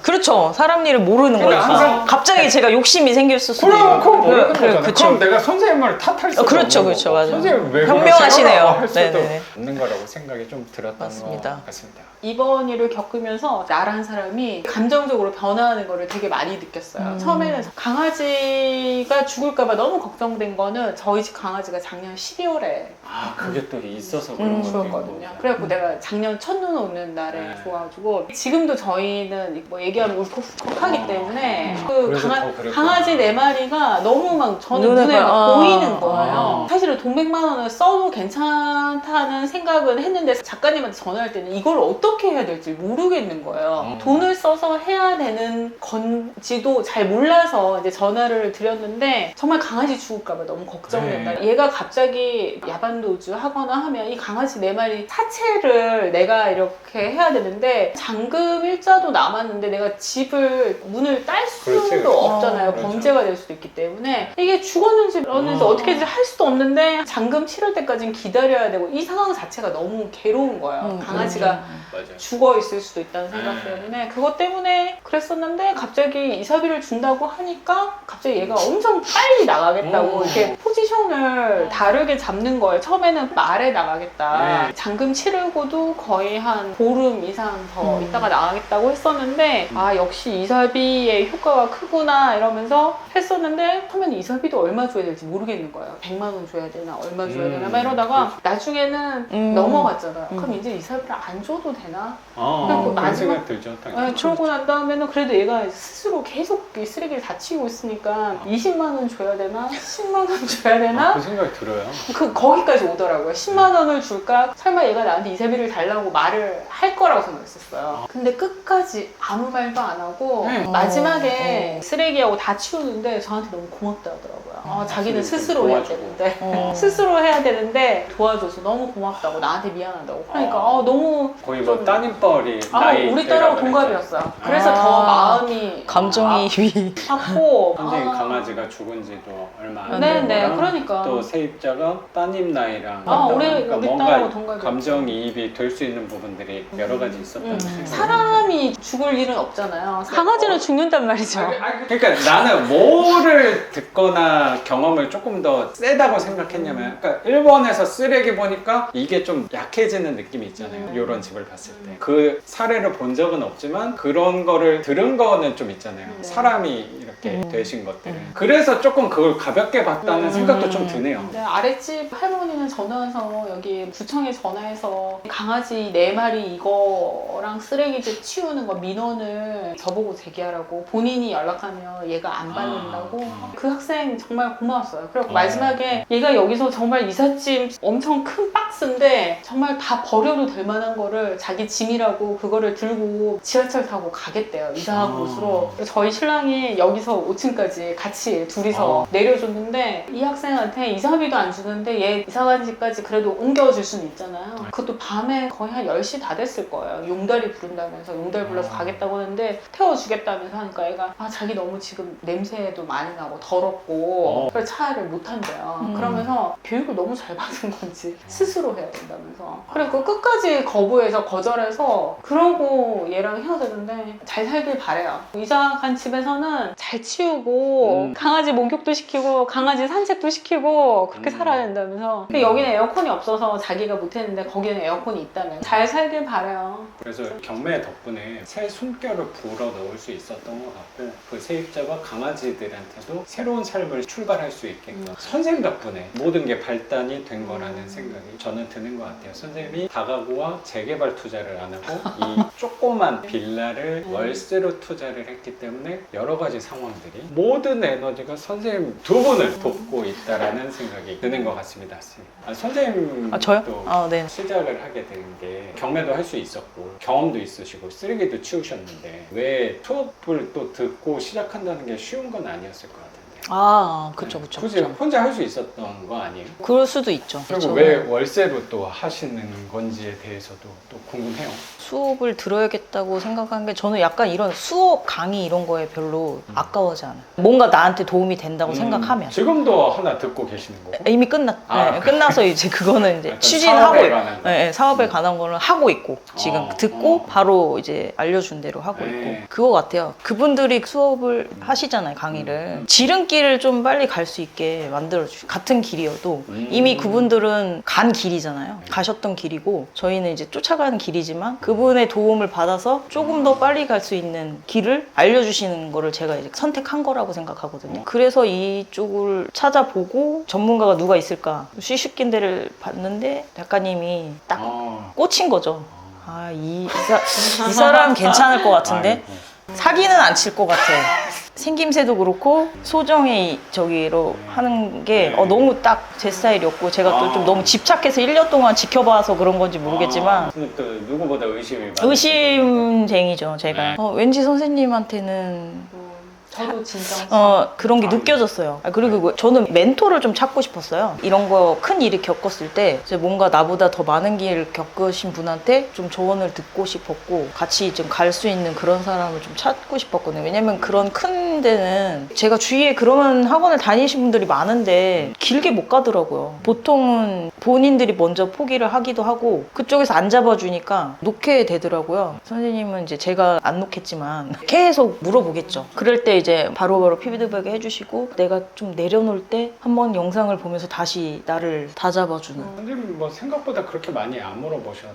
그렇죠. 사람 일을 모르는 거죠. 항상 갑자기 제가 욕심이 생겼을 수도 그럼 그건 모르는 그래, 거잖아. 그쵸. 그럼 내가 선생님을 탓할 수도 그렇죠, 없는 그렇죠, 거고. 맞아요. 선생님 왜 현명하시네요. 그러세요? 할 수도 네네네. 없는 거라고 생각이 좀 들었던 맞습니다. 것 같습니다. 이번 일을 겪으면서 나란 사람이 감정적으로 변화하는 거를 되게 많이 느꼈어요. 처음에는 강아지가 죽을까봐 너무 걱정된 거는 저희 집 강아지가 작년 12월에 그게 또 있어서 그런 것도 죽었거든요. 있고. 그래갖고 내가 작년 첫눈 오는 날에 네. 죽어가지고 지금도 저희는 뭐 얘기하면 울컥울컥하기 때문에 그래서 더 그랬구나. 강아지 4마리가 너무 막 저는 눈에 눈에 막 보여. 보이는 거예요. 사실은 돈 100만 원을 써도 괜찮다는 생각은 했는데 작가님한테 전화할 때는 이걸 어떻게 해야 될지 모르겠는 거예요. 돈을 써서 해야 되는 건지도 잘 몰라서 이제 전화를 드렸는데 있었는데 정말 강아지 죽을까봐 너무 걱정된다. 네. 얘가 갑자기 야반도주 하거나 하면 이 강아지 4마리 사체를 내가 이렇게 해야 되는데 잔금 일자도 남았는데 내가 집을 문을 딸 수도 그렇지, 그렇지. 없잖아요. 그렇죠. 범죄가 될 수도 있기 때문에 이게 죽었는지 어는지 어떻게 할 수도 없는데 잔금 치를 때까지는 기다려야 되고 이 상황 자체가 너무 괴로운 거예요. 강아지가 맞아요. 죽어 있을 수도 있다는 생각 네. 때문에 그것 때문에 그랬었는데 갑자기 이사비를 준다고 하니까 갑자기 얘가 엄청 빨리 나가겠다고 이렇게 포지션을 다르게 잡는 거예요. 처음에는 말에 나가겠다. 네. 잔금 치르고도 거의 한 보름 이상 더 있다가 나가겠다고 했었는데 아 역시 이사비의 효과가 크구나 이러면서 했었는데 처음에는 이사비도 얼마 줘야 될지 모르겠는 거예요. 100만 원 줘야 되나 얼마 줘야 되나 막 이러다가 나중에는 넘어갔잖아요. 그럼 이제 이사비를 안 줘도 되나? 그리고 그런 마지막- 생각 들죠. 당연히. 그러고 난 다음에는 그래도 얘가 스스로 계속 이 쓰레기를 다 치우고 있으니까 20만 원 줘야 되나? 10만 원 줘야 되나? 그 생각이 들어요. 거기까지 오더라고요. 10만 원을 줄까? 설마 얘가 나한테 이사비를 달라고 말을 할 거라고 생각했었어요. 근데 끝까지 아무 말도 안 하고 마지막에 쓰레기하고 다 치우는데 저한테 너무 고맙다 하더라고요. 자기는 스스로 해야 되는데 스스로 해야 되는데 도와줘서 너무 고맙다고 나한테 미안하다고 그러니까 너무 거의 뭐 따님뻘이 나이 우리 딸하고 때가 동갑이었어요. 그래서 더 마음이 감정이 휘. 아팠고 선생님 강아지가 죽은 지도 얼마 안 네네 되고 그러니까 또 세입자가 따님 나이랑 우리 뭔가 딸하고 동갑이었죠. 감정이입이 될 수 있는 부분들이 여러 가지 있었다는 생각이 사람이 죽을 일은 없잖아요. 강아지는 죽는단 말이죠. 그러니까 나는 뭐를 듣거나 경험을 조금 더 세다고 생각했냐면 그러니까 일본에서 쓰레기 보니까 이게 좀 약해지는 느낌이 있잖아요. 이런 집을 봤을 때 그 사례를 본 적은 없지만 그런 거를 들은 거는 좀 있잖아요. 사람이 이렇게 되신 것들은 그래서 조금 그걸 가볍게 봤다는 생각도 좀 드네요. 네, 아랫집 할머니는 전화해서 여기 구청에 전화해서 강아지 4마리 이거랑 쓰레기집 치우는 거 민원을 저보고 제기하라고 본인이 연락하면 얘가 안 받는다고 그 학생 정말 고마웠어요. 그리고 마지막에 얘가 여기서 정말 이삿짐 엄청 큰 박스인데 정말 다 버려도 될 만한 거를 자기 짐이라고 그거를 들고 지하철 타고 가겠대요. 이상한 곳으로. 저희 신랑이 여기서 5층까지 같이 둘이서 내려줬는데 이 학생한테 이사비도 안 주는데 얘 이사간 집까지 그래도 옮겨줄 수는 있잖아요. 그것도 밤에 거의 한 10시 다 됐을 거예요. 용달이 부른다면서 용달 불러서 가겠다고 하는데 태워주겠다면서 하니까 얘가 자기 너무 지금 냄새도 많이 나고 더럽고 그래서 차를 못 한대요. 그러면서 교육을 너무 잘 받은 건지 스스로 해야 된다면서 그리고 끝까지 거부해서 거절해서 그러고 얘랑 헤어졌는데 잘 살길 바래요. 이사 간 집에서는 잘 치우고 강아지 목욕도 시키고 강아지 산책도 시키고 그렇게 살아야 된다면서 근데 여기는 에어컨이 없어서 자기가 못했는데 거기는 에어컨이 있다면 잘 살길 바래요. 그래서 경매 덕분에 새 숨결을 불어 넣을 수 있었던 것 같고 그 세입자와 강아지들한테도 새로운 삶을 출발할 수 있게끔 선생님 덕분에 모든 게 발단이 된 거라는 생각이 저는 드는 것 같아요. 선생님이 다가구와 재개발 투자를 안 하고 이 조그만 빌라를 월세로 투자를 했기 때문에 여러 가지 상황들이 모든 에너지가 선생님 두 분을 돕고 있다라는 생각이 드는 것 같습니다. 선생님도 저요? 네. 시작을 하게 된 게 경매도 할 수 있었고 경험도 있으시고 쓰레기도 치우셨는데 왜 수업을 또 듣고 시작한다는 게 쉬운 건 아니었을 것 같은데 그쵸. 굳이 혼자 할 수 있었던 거 아니에요? 그럴 수도 있죠. 그리고 왜 월세로 또 하시는 건지에 대해서도 또 궁금해요. 수업을 들어야겠다고 생각한 게 저는 약간 이런 수업 강의 이런 거에 별로 아까워하지 않아요. 뭔가 나한테 도움이 된다고 생각하면 지금도 하나 듣고 계시는 거고? 이미 끝나서 이제 그거는 이제 추진하고 사업에 관한 거. 사업에 관한 거는 하고 있고 지금 듣고 바로 이제 알려준 대로 하고 있고 그거 같아요. 그분들이 수업을 하시잖아요, 강의를. 지름길을 좀 빨리 갈 수 있게 만들어주고 같은 길이어도 이미 그분들은 간 길이잖아요. 가셨던 길이고 저희는 이제 쫓아가는 길이지만 그분의 도움을 받아서 조금 더 빨리 갈 수 있는 길을 알려주시는 거를 제가 이제 선택한 거라고 생각하거든요. 그래서 이쪽을 찾아보고 전문가가 누가 있을까 쉬쉬낀 데를 봤는데 작가님이 딱 꽂힌 거죠. 이 사람 괜찮을 것 같은데 사기는 안 칠 것 같아. 생김새도 그렇고 소정의 저기로 하는 게 너무 딱 제 스타일이었고 제가 또 좀 너무 집착해서 1년 동안 지켜봐서 그런 건지 모르겠지만 근데 또 누구보다 의심이 많아요. 의심쟁이죠 제가. 왠지 선생님한테는 저도 진정. 그런 게 느껴졌어요. 그리고 저는 멘토를 좀 찾고 싶었어요. 이런 거 큰 일이 겪었을 때 이제 뭔가 나보다 더 많은 길 겪으신 분한테 좀 조언을 듣고 싶었고 같이 좀 갈 수 있는 그런 사람을 좀 찾고 싶었거든요. 왜냐면 그런 큰 데는 제가 주위에 그런 학원을 다니신 분들이 많은데 길게 못 가더라고요. 보통은 본인들이 먼저 포기를 하기도 하고 그쪽에서 안 잡아주니까 놓게 되더라고요. 선생님은 이제 제가 안 놓겠지만 계속 물어보겠죠. 그럴 때 이제 바로바로 피드백 해주시고 내가 좀 내려놓을 때 한번 영상을 보면서 다시 나를 다잡아주는. 선생님 뭐 생각보다 그렇게 많이 안 물어보셨어요.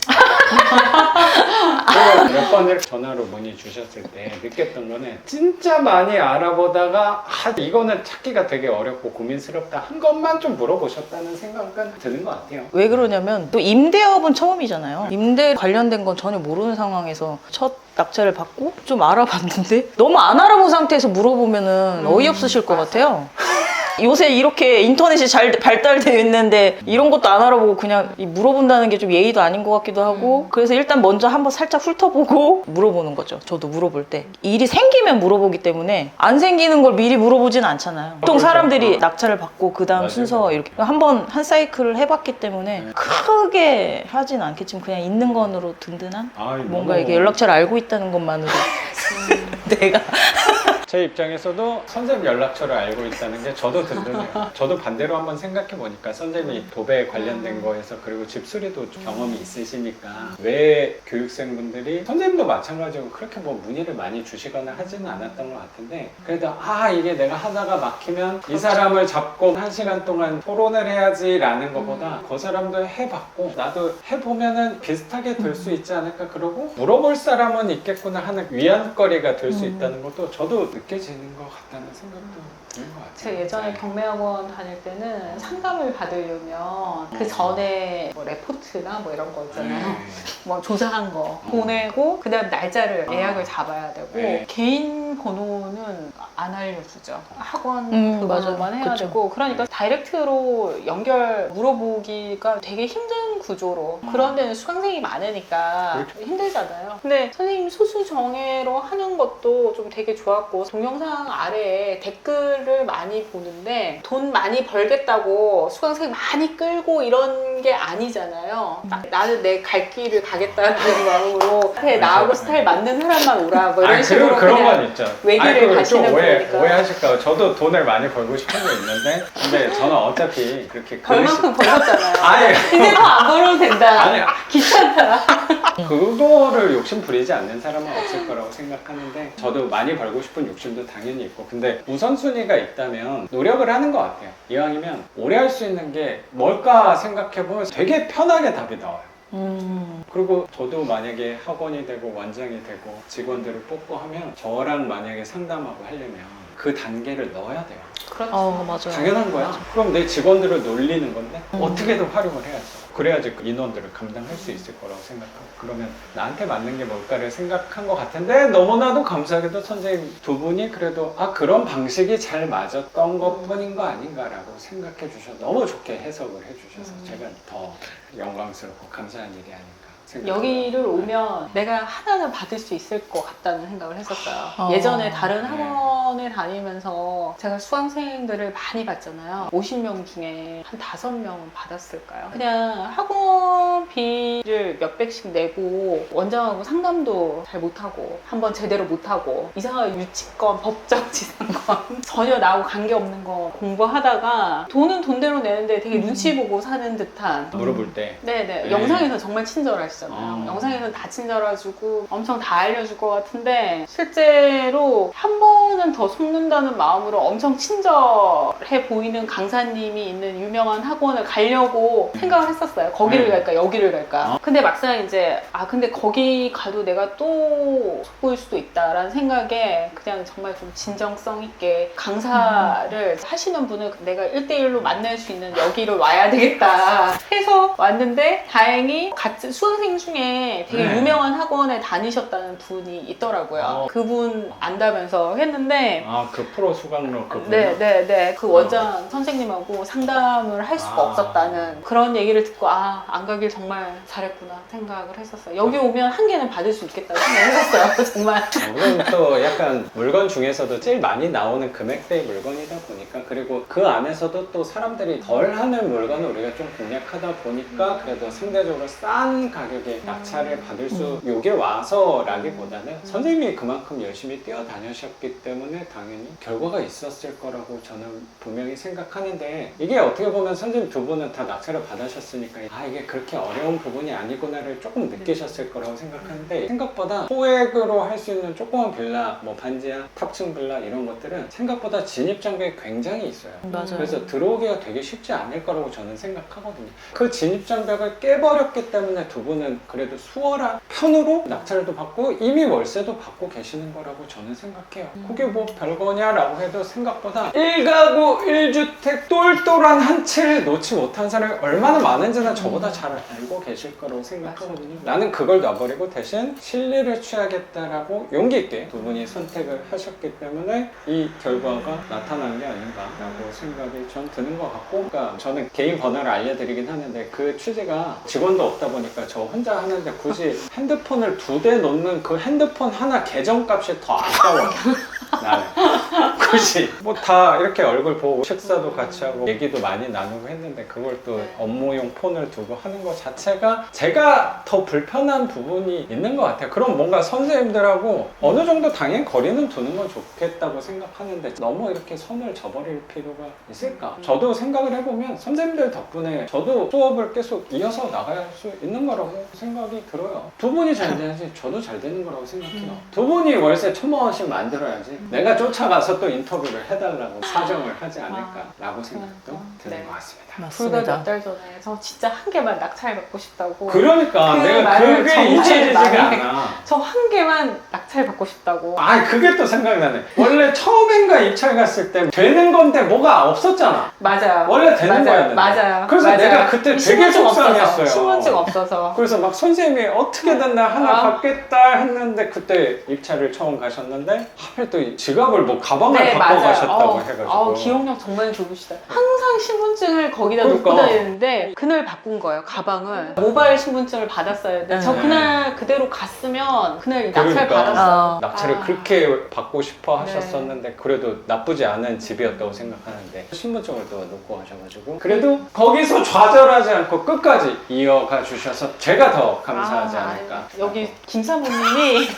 몇 번을 전화로 문의 주셨을 때 느꼈던 거는 진짜 많이 알아보다가 이거는 찾기가 되게 어렵고 고민스럽다 한 것만 좀 물어보셨다는 생각은 드는 것 같아요. 왜 그러냐면 또 임대업은 처음이잖아요. 임대 관련된 건 전혀 모르는 상황에서 첫 낙찰을 받고 좀 알아봤는데 너무 안 알아본 상태에서 물어보면은 어이없으실 것 같아요. 요새 이렇게 인터넷이 잘 발달되어 있는데 이런 것도 안 알아보고 그냥 물어본다는 게 좀 예의도 아닌 것 같기도 하고 그래서 일단 먼저 한번 살짝 훑어보고 물어보는 거죠. 저도 물어볼 때 일이 생기면 물어보기 때문에 안 생기는 걸 미리 물어보진 않잖아요. 보통 그렇죠. 사람들이 낙찰을 받고 그 다음 맞아요. 순서 이렇게 한번 한 사이클을 해봤기 때문에 크게 하진 않겠지만 그냥 있는 건으로 든든한 뭔가 이게 연락처를 알고 있다는 것만으로 내가 제 입장에서도 선생님 연락처를 알고 있다는 게 저도 든든해요. 저도 반대로 한번 생각해 보니까 선생님이 도배 관련된 거에서 그리고 집수리도 경험이 있으시니까 왜 교육생분들이 선생님도 마찬가지고 그렇게 뭐 문의를 많이 주시거나 하지는 않았던 것 같은데 그래도 이게 내가 하다가 막히면 이 사람을 잡고 1시간 동안 토론을 해야지라는 것보다 그 사람도 해봤고 나도 해보면은 비슷하게 될 수 있지 않을까 그러고 물어볼 사람은 있겠구나 하는 위안거리가 될 수 있다는 것도 저도 느껴지는 것 같다는 생각도 드는 것 같아요. 제가 예전에 경매학원 다닐 때는 상담을 받으려면 그 전에 뭐 레포트나 뭐 이런 거 있잖아요. 뭐 조사한 거 보내고 그다음 날짜를 예약을 잡아야 되고 네. 개인 번호는 안 알려주죠. 학원 맞아요. 그거만 해야 그쵸. 되고 그러니까 다이렉트로 연결 물어보기가 되게 힘든 구조로 그런 데는 수강생이 많으니까 그렇죠. 힘들잖아요. 근데 선생님 소수 정예로 하는 것도 좀 되게 좋았고 동영상 아래에 댓글을 많이 보는데 돈 많이 벌겠다고 수강생 많이 끌고 이런 게 아니잖아요. 딱 나는 내 갈 길을 가겠다는 마음으로 나하고 스타일 맞는 사람만 오라 뭐 이런 식으로 그런 건 그냥 있죠. 외길을 그거 가시는 좀 거니까. 오해하실까 봐. 저도 돈을 많이 벌고 싶은 거 있는데 근데 저는 어차피 그렇게 벌만큼 벌었잖아요. 아니. 근데 더 안 벌어도 된다. 아니 귀찮다. 그거를 욕심 부리지 않는 사람은 없을 거라고 생각하는데 저도 많이 벌고 싶은 욕심도 당연히 있고 근데 우선순위가 있다면 노력을 하는 것 같아요. 이왕이면 오래 할 수 있는 게 뭘까 생각해보면 되게 편하게 답이 나와요. 그리고 저도 만약에 학원이 되고 원장이 되고 직원들을 뽑고 하면 저랑 만약에 상담하고 하려면 그 단계를 넣어야 돼요. 그렇죠. 맞아요. 당연한 거야. 그럼 내 직원들을 놀리는 건데 어떻게든 활용을 해야죠. 그래야지 그 인원들을 감당할 수 있을 거라고 생각하고 그러면 나한테 맞는 게 뭘까를 생각한 것 같은데 너무나도 감사하게도 선생님 두 분이 그래도 그런 방식이 잘 맞았던 것 뿐인 거 아닌가라고 생각해 주셔서 너무 좋게 해석을 해 주셔서 제가 더 영광스럽고 감사한 일이 아닌가 생각합니다. 여기를 오면 내가 하나는 받을 수 있을 것 같다는 생각을 했었어요. 어. 예전에 다른 학원에 다니면서 제가 수강생들을 많이 봤잖아요. 50명 중에 한 5명은 받았을까요? 그냥 학원비를 몇백씩 내고 원장하고 상담도 잘 못하고 한번 제대로 못하고 이상한 유치권, 법정 지상권 전혀 나하고 관계없는 거 공부하다가 돈은 돈대로 내는데 되게 눈치 보고 사는 듯한 물어볼 때 네네. 네. 영상에서 정말 친절하시잖아요. 영상에서는 다 친절해주고 엄청 다 알려줄 것 같은데 실제로 한 번은 더 속는다는 마음으로 엄청 친절해 보이는 강사님이 있는 유명한 학원을 가려고 생각을 했었어요. 거기를 갈까 여기를 갈까. 근데 막상 이제 근데 거기 가도 내가 또 속보일 수도 있다라는 생각에 그냥 정말 좀 진정성 있게 강사를 하시는 분을 내가 1대1로 만날 수 있는 여기를 와야 되겠다 해서 왔는데 다행히 같이 수강생이 선생님 중에 되게 네. 유명한 학원에 다니셨다는 분이 있더라고요. 어. 그분 안다면서 했는데 아, 그 프로 수강로 그분. 네. 그 원장 선생님하고 상담을 할 수가 아. 없었다는 그런 얘기를 듣고 아, 안 가길 정말 잘했구나 생각을 했었어요. 여기 오면 한 개는 받을 수 있겠다고 생각했었어요. 정말. 물론 또 약간 물건 중에서도 제일 많이 나오는 금액대의 물건이다 보니까 그리고 그 안에서도 또 사람들이 덜 하는 물건을 우리가 좀 공략하다 보니까 그래도 상대적으로 싼 가격에 낙찰을 받을 수 여기 와서라기보다는 선생님이 그만큼 열심히 뛰어다니셨기 때문에 당연히 결과가 있었을 거라고 저는 분명히 생각하는데 이게 어떻게 보면 선생님 두 분은 다 낙찰을 받으셨으니까 아 이게 그렇게 어려운 부분이 아니구나를 조금 느끼셨을 거라고 생각하는데 생각보다 소액으로 할 수 있는 조그만 빌라, 뭐 반지하, 탑층 빌라 이런 것들은 생각보다 진입 장벽이 굉장히 있어요. 맞아요. 그래서 들어오기가 되게 쉽지 않을 거라고 저는 생각하거든요. 그 진입 장벽을 깨버렸기 때문에 두 분은 그래도 수월한 편으로 낙찰도 받고 이미 월세도 받고 계시는 거라고 저는 생각해요. 그게 뭐 별거냐라고 해도 생각보다 1가구 1주택 똘똘한 한 채를 놓지 못한 사람이 얼마나 많은지는 저보다 잘 알고 계실 거라고 생각하거든요. 나는 그걸 놔버리고 대신 실리를 취하겠다라고 용기 있게 두 분이 선택을 하셨기 때문에 이 결과가 나타난 게 아닌가라고 생각이 전 드는 것 같고 그러니까 저는 개인 번호를 알려드리긴 하는데 그 취지가 직원도 없다 보니까 저 혼자 하는데 굳이 핸드폰을 2대 놓는 그 핸드폰 하나 계정값이 더 아까워요. 나는 굳이 뭐 다 이렇게 얼굴 보고 식사도 같이 하고 얘기도 많이 나누고 했는데 그걸 또 네. 업무용 폰을 두고 하는 것 자체가 제가 더 불편한 부분이 있는 것 같아요. 그럼 뭔가 선생님들하고 어느 정도 당연히 거리는 두는 건 좋겠다고 생각하는데 너무 이렇게 선을 저버릴 필요가 있을까? 저도 생각을 해보면 선생님들 덕분에 저도 수업을 계속 이어서 나갈 수 있는 거라고 생각이 들어요. 두 분이 잘 돼야지 저도 잘 되는 거라고 생각해요. 두 분이 월세 1,000만 원씩 만들어야지 내가 쫓아가서 또 인터뷰를 해달라고 사정을 하지 않을까라고 생각도 드는 네. 것 같습니다. 불과 맞습니다. 몇 달 전에 저 진짜 한 개만 낙찰 받고 싶다고 그러니까 그 내가 말을 그게 정말 잊혀지지가 많이 않아. 저 한 개만 낙찰 받고 싶다고 아, 그게 또 생각나네. 원래 처음엔가 입찰 갔을 때 되는 건데 뭐가 없었잖아. 맞아요. 원래 되는 맞아요. 거였는데. 맞아요. 그래서 맞아요. 내가 그때 되게 신분증 속상했어요. 없어서, 신분증 없어서 그래서 막 선생님이 어떻게든 나 하나 아. 받겠다 했는데 그때 입찰을 처음 가셨는데 하필 또 지갑을 뭐 가방을 갖고 가셨다고 해가지고. 기억력 정말 좋으시다. 항상 신분증을 거기다 그러니까. 놓고 다니는데 그날 바꾼 거예요. 가방을 모바일 신분증을 받았어야 돼. 저 네. 그날 그대로 갔으면 그날 낙찰 그러니까. 받았어요. 낙찰을 아. 그렇게 받고 싶어 네. 하셨었는데 그래도 나쁘지 않은 집이었다고 생각하는데 신분증을 또 놓고 하셔가지고 그래도 거기서 좌절하지 않고 끝까지 이어가 주셔서 제가 더 감사하지 않을까. 여기 김 사모님이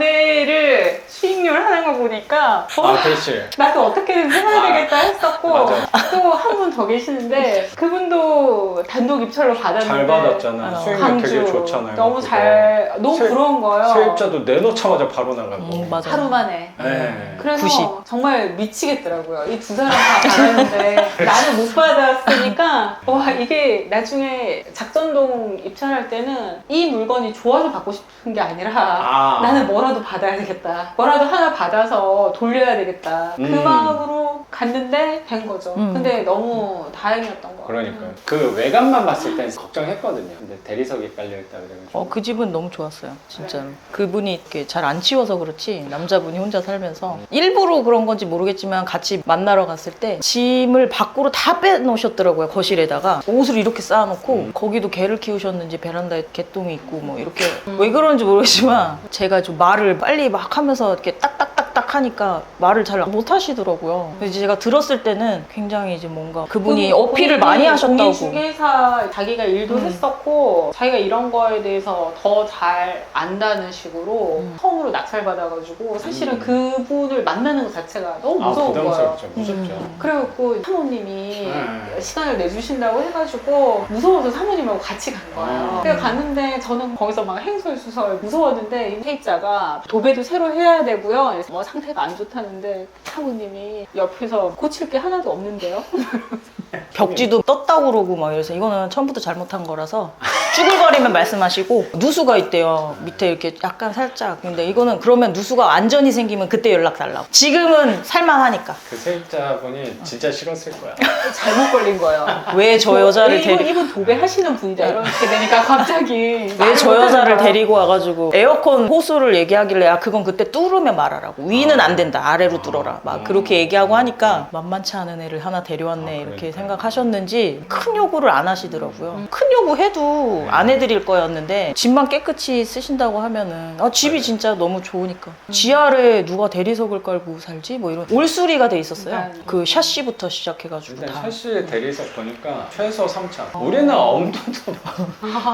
무한대를 수익률 하는 거 보니까 아, 그렇지. 나도 어떻게든 해봐야 되겠다 했었고 맞아. 또 한 분 더 계시는데 그분도 단독 입찰로 받았는데 잘 받았잖아. 수익률 되게 좋잖아요. 너무 그거. 잘 너무 세- 부러운 거예요. 세입자도 내놓자마자 바로 나가고. 맞아. 하루 만에. 네. 그래서 90. 정말 미치겠더라고요. 이 두 사람 다 받았는데 나는 못 받았으니까 와 이게 나중에 작전동 입찰할 때는 이 물건이 좋아서 받고 싶은 게 아니라 아. 나는 뭐라도 받아야 되겠다. 뭐라도 하나 받아서 돌려야 되겠다. 그 마음으로 갔는데 된 거죠. 근데 너무 다행이었던 거 같아요. 그러니까요. 그 외관만 봤을 땐 걱정했거든요. 근데 대리석이 깔려있다 그래가지고. 그 집은 너무 좋았어요. 진짜로. 그분이 이렇게 잘 안 치워서 그렇지 남자분이 혼자 살면서 일부러 그런 건지 모르겠지만 같이 만나러 갔을 때 짐을 밖으로 다 빼놓으셨더라고요. 거실에다가 옷을 이렇게 쌓아놓고 거기도 개를 키우셨는지 베란다에 개똥이 있고 뭐 이렇게 왜 그런지 모르겠지만 제가 좀 말을 빨리 막 하면서 이렇게 딱딱딱딱 하니까 말을 잘 못 하시더라고요. 그래서 제가 들었을 때는 굉장히 이제 뭔가 그분이 어필을 많이 하셨다고. 공인중개사 자기가 일도 했었고 자기가 이런 거에 대해서 더 잘 안다는 식으로 처음으로 낙찰받아가지고 사실은 그분을 만나는 것 자체가 너무 무서운 거예요. 부담스럽죠. 무섭죠. 그래갖고 사모님이 네. 시간을 내주신다고 해가지고 무서워서 사모님하고 같이 간 거예요. 아. 그래서 갔는데 저는 거기서 막 행설수설 무서웠는데 이 세입자가 도배도 새로 해야 되고요. 뭐 상태가 안 좋다는데 사모님이 옆에서 고칠 게 하나도 없는데요? 벽지도 떴다고 그러고 막 이래서 이거는 처음부터 잘못한 거라서 쭈글거리면 말씀하시고 누수가 있대요. 밑에 이렇게 약간 살짝. 근데 이거는 그러면 누수가 완전히 생기면 그때 연락 달라고. 지금은 살만하니까. 그 세입자분이 진짜 싫었을 거야. 잘못 걸린 거예요. 왜 저 여자를 데리고 이분 도배하시는 분이다 이렇게 되니까 갑자기 왜 저 여자를 데리고 와가지고 에어컨 호수를 얘기하길래 아 그건 그때 뚫으면 말하라고 위는 안 된다 아래로 뚫어라 막 그렇게 얘기하고 하니까 만만치 않은 애를 하나 데려왔네 이렇게 생각하셨는지 큰 요구를 안 하시더라고요. 큰 요구 해도 안 해드릴 거였는데 집만 깨끗이 쓰신다고 하면은 아 집이 진짜 너무 좋으니까 지하에 누가 대리석을 깔고 살지 뭐 이런 올수리가 돼 있었어요. 그 샤시부터 시작해가지고 일단 다. 샤시 대리석 보니까 최소 3천. 우리는 엄두도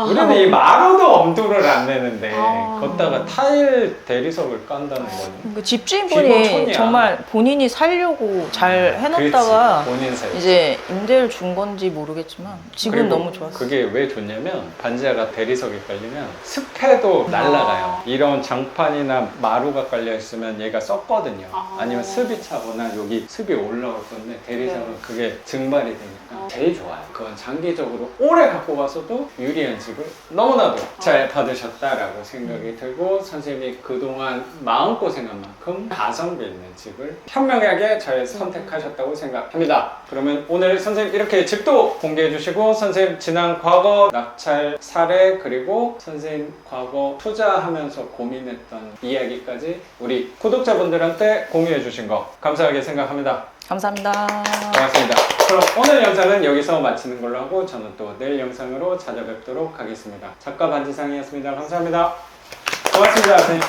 우리는 이 마루도 엄두를 안 내는데 걷다가 타일 대리석을 깐다는 거는 그 기본 집주인분이 촌이야. 정말 본인이 살려고 잘 해놨다가 그렇지, 본인 살. 이제 임대를 준 건지 모르겠지만 집은 그리고 너무 좋았어요. 그게 왜 좋냐면 반지하가 대리석이 깔리면 습해도 날아가요. 이런 장판이나 마루가 깔려 있으면 얘가 썩거든요. 아니면 습이 차거나 여기 습이 올라올 건데 대리석은 그게 증발이 되니까 제일 좋아요. 그건 장기적으로 오래 갖고 가서도 유리한 집을 너무나도 잘 받으셨다라고 생각이 들고 선생님이 그동안 마음고생한 만큼 가성비 있는 집을 현명하게 잘 선택하셨다고 생각합니다. 그러면 오늘 선생님 이렇게 집도 공개해 주시고 선생님 지난 과거 낙찰 사례 그리고 선생님 과거 투자하면서 고민했던 이야기까지 우리 구독자분들한테 공유해 주신 거 감사하게 생각합니다. 감사합니다. 고맙습니다. 그럼 오늘 영상은 여기서 마치는 걸로 하고 저는 또 내일 영상으로 찾아뵙도록 하겠습니다. 작가 반지상이었습니다. 감사합니다. 고맙습니다. 선생님.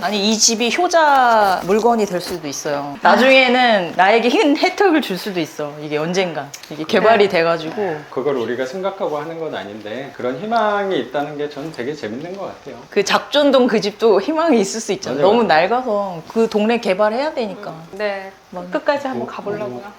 아니 이 집이 효자 물건이 될 수도 있어요. 나중에는 나에게 흰 혜택을 줄 수도 있어. 이게 언젠가 이게 개발이 돼가지고 그걸 우리가 생각하고 하는 건 아닌데 그런 희망이 있다는 게 저는 되게 재밌는 것 같아요. 그 작전동 그 집도 희망이 있을 수 있잖아요. 맞아요. 너무 낡아서 그 동네 개발해야 되니까. 네, 끝까지 한번 가보려고요.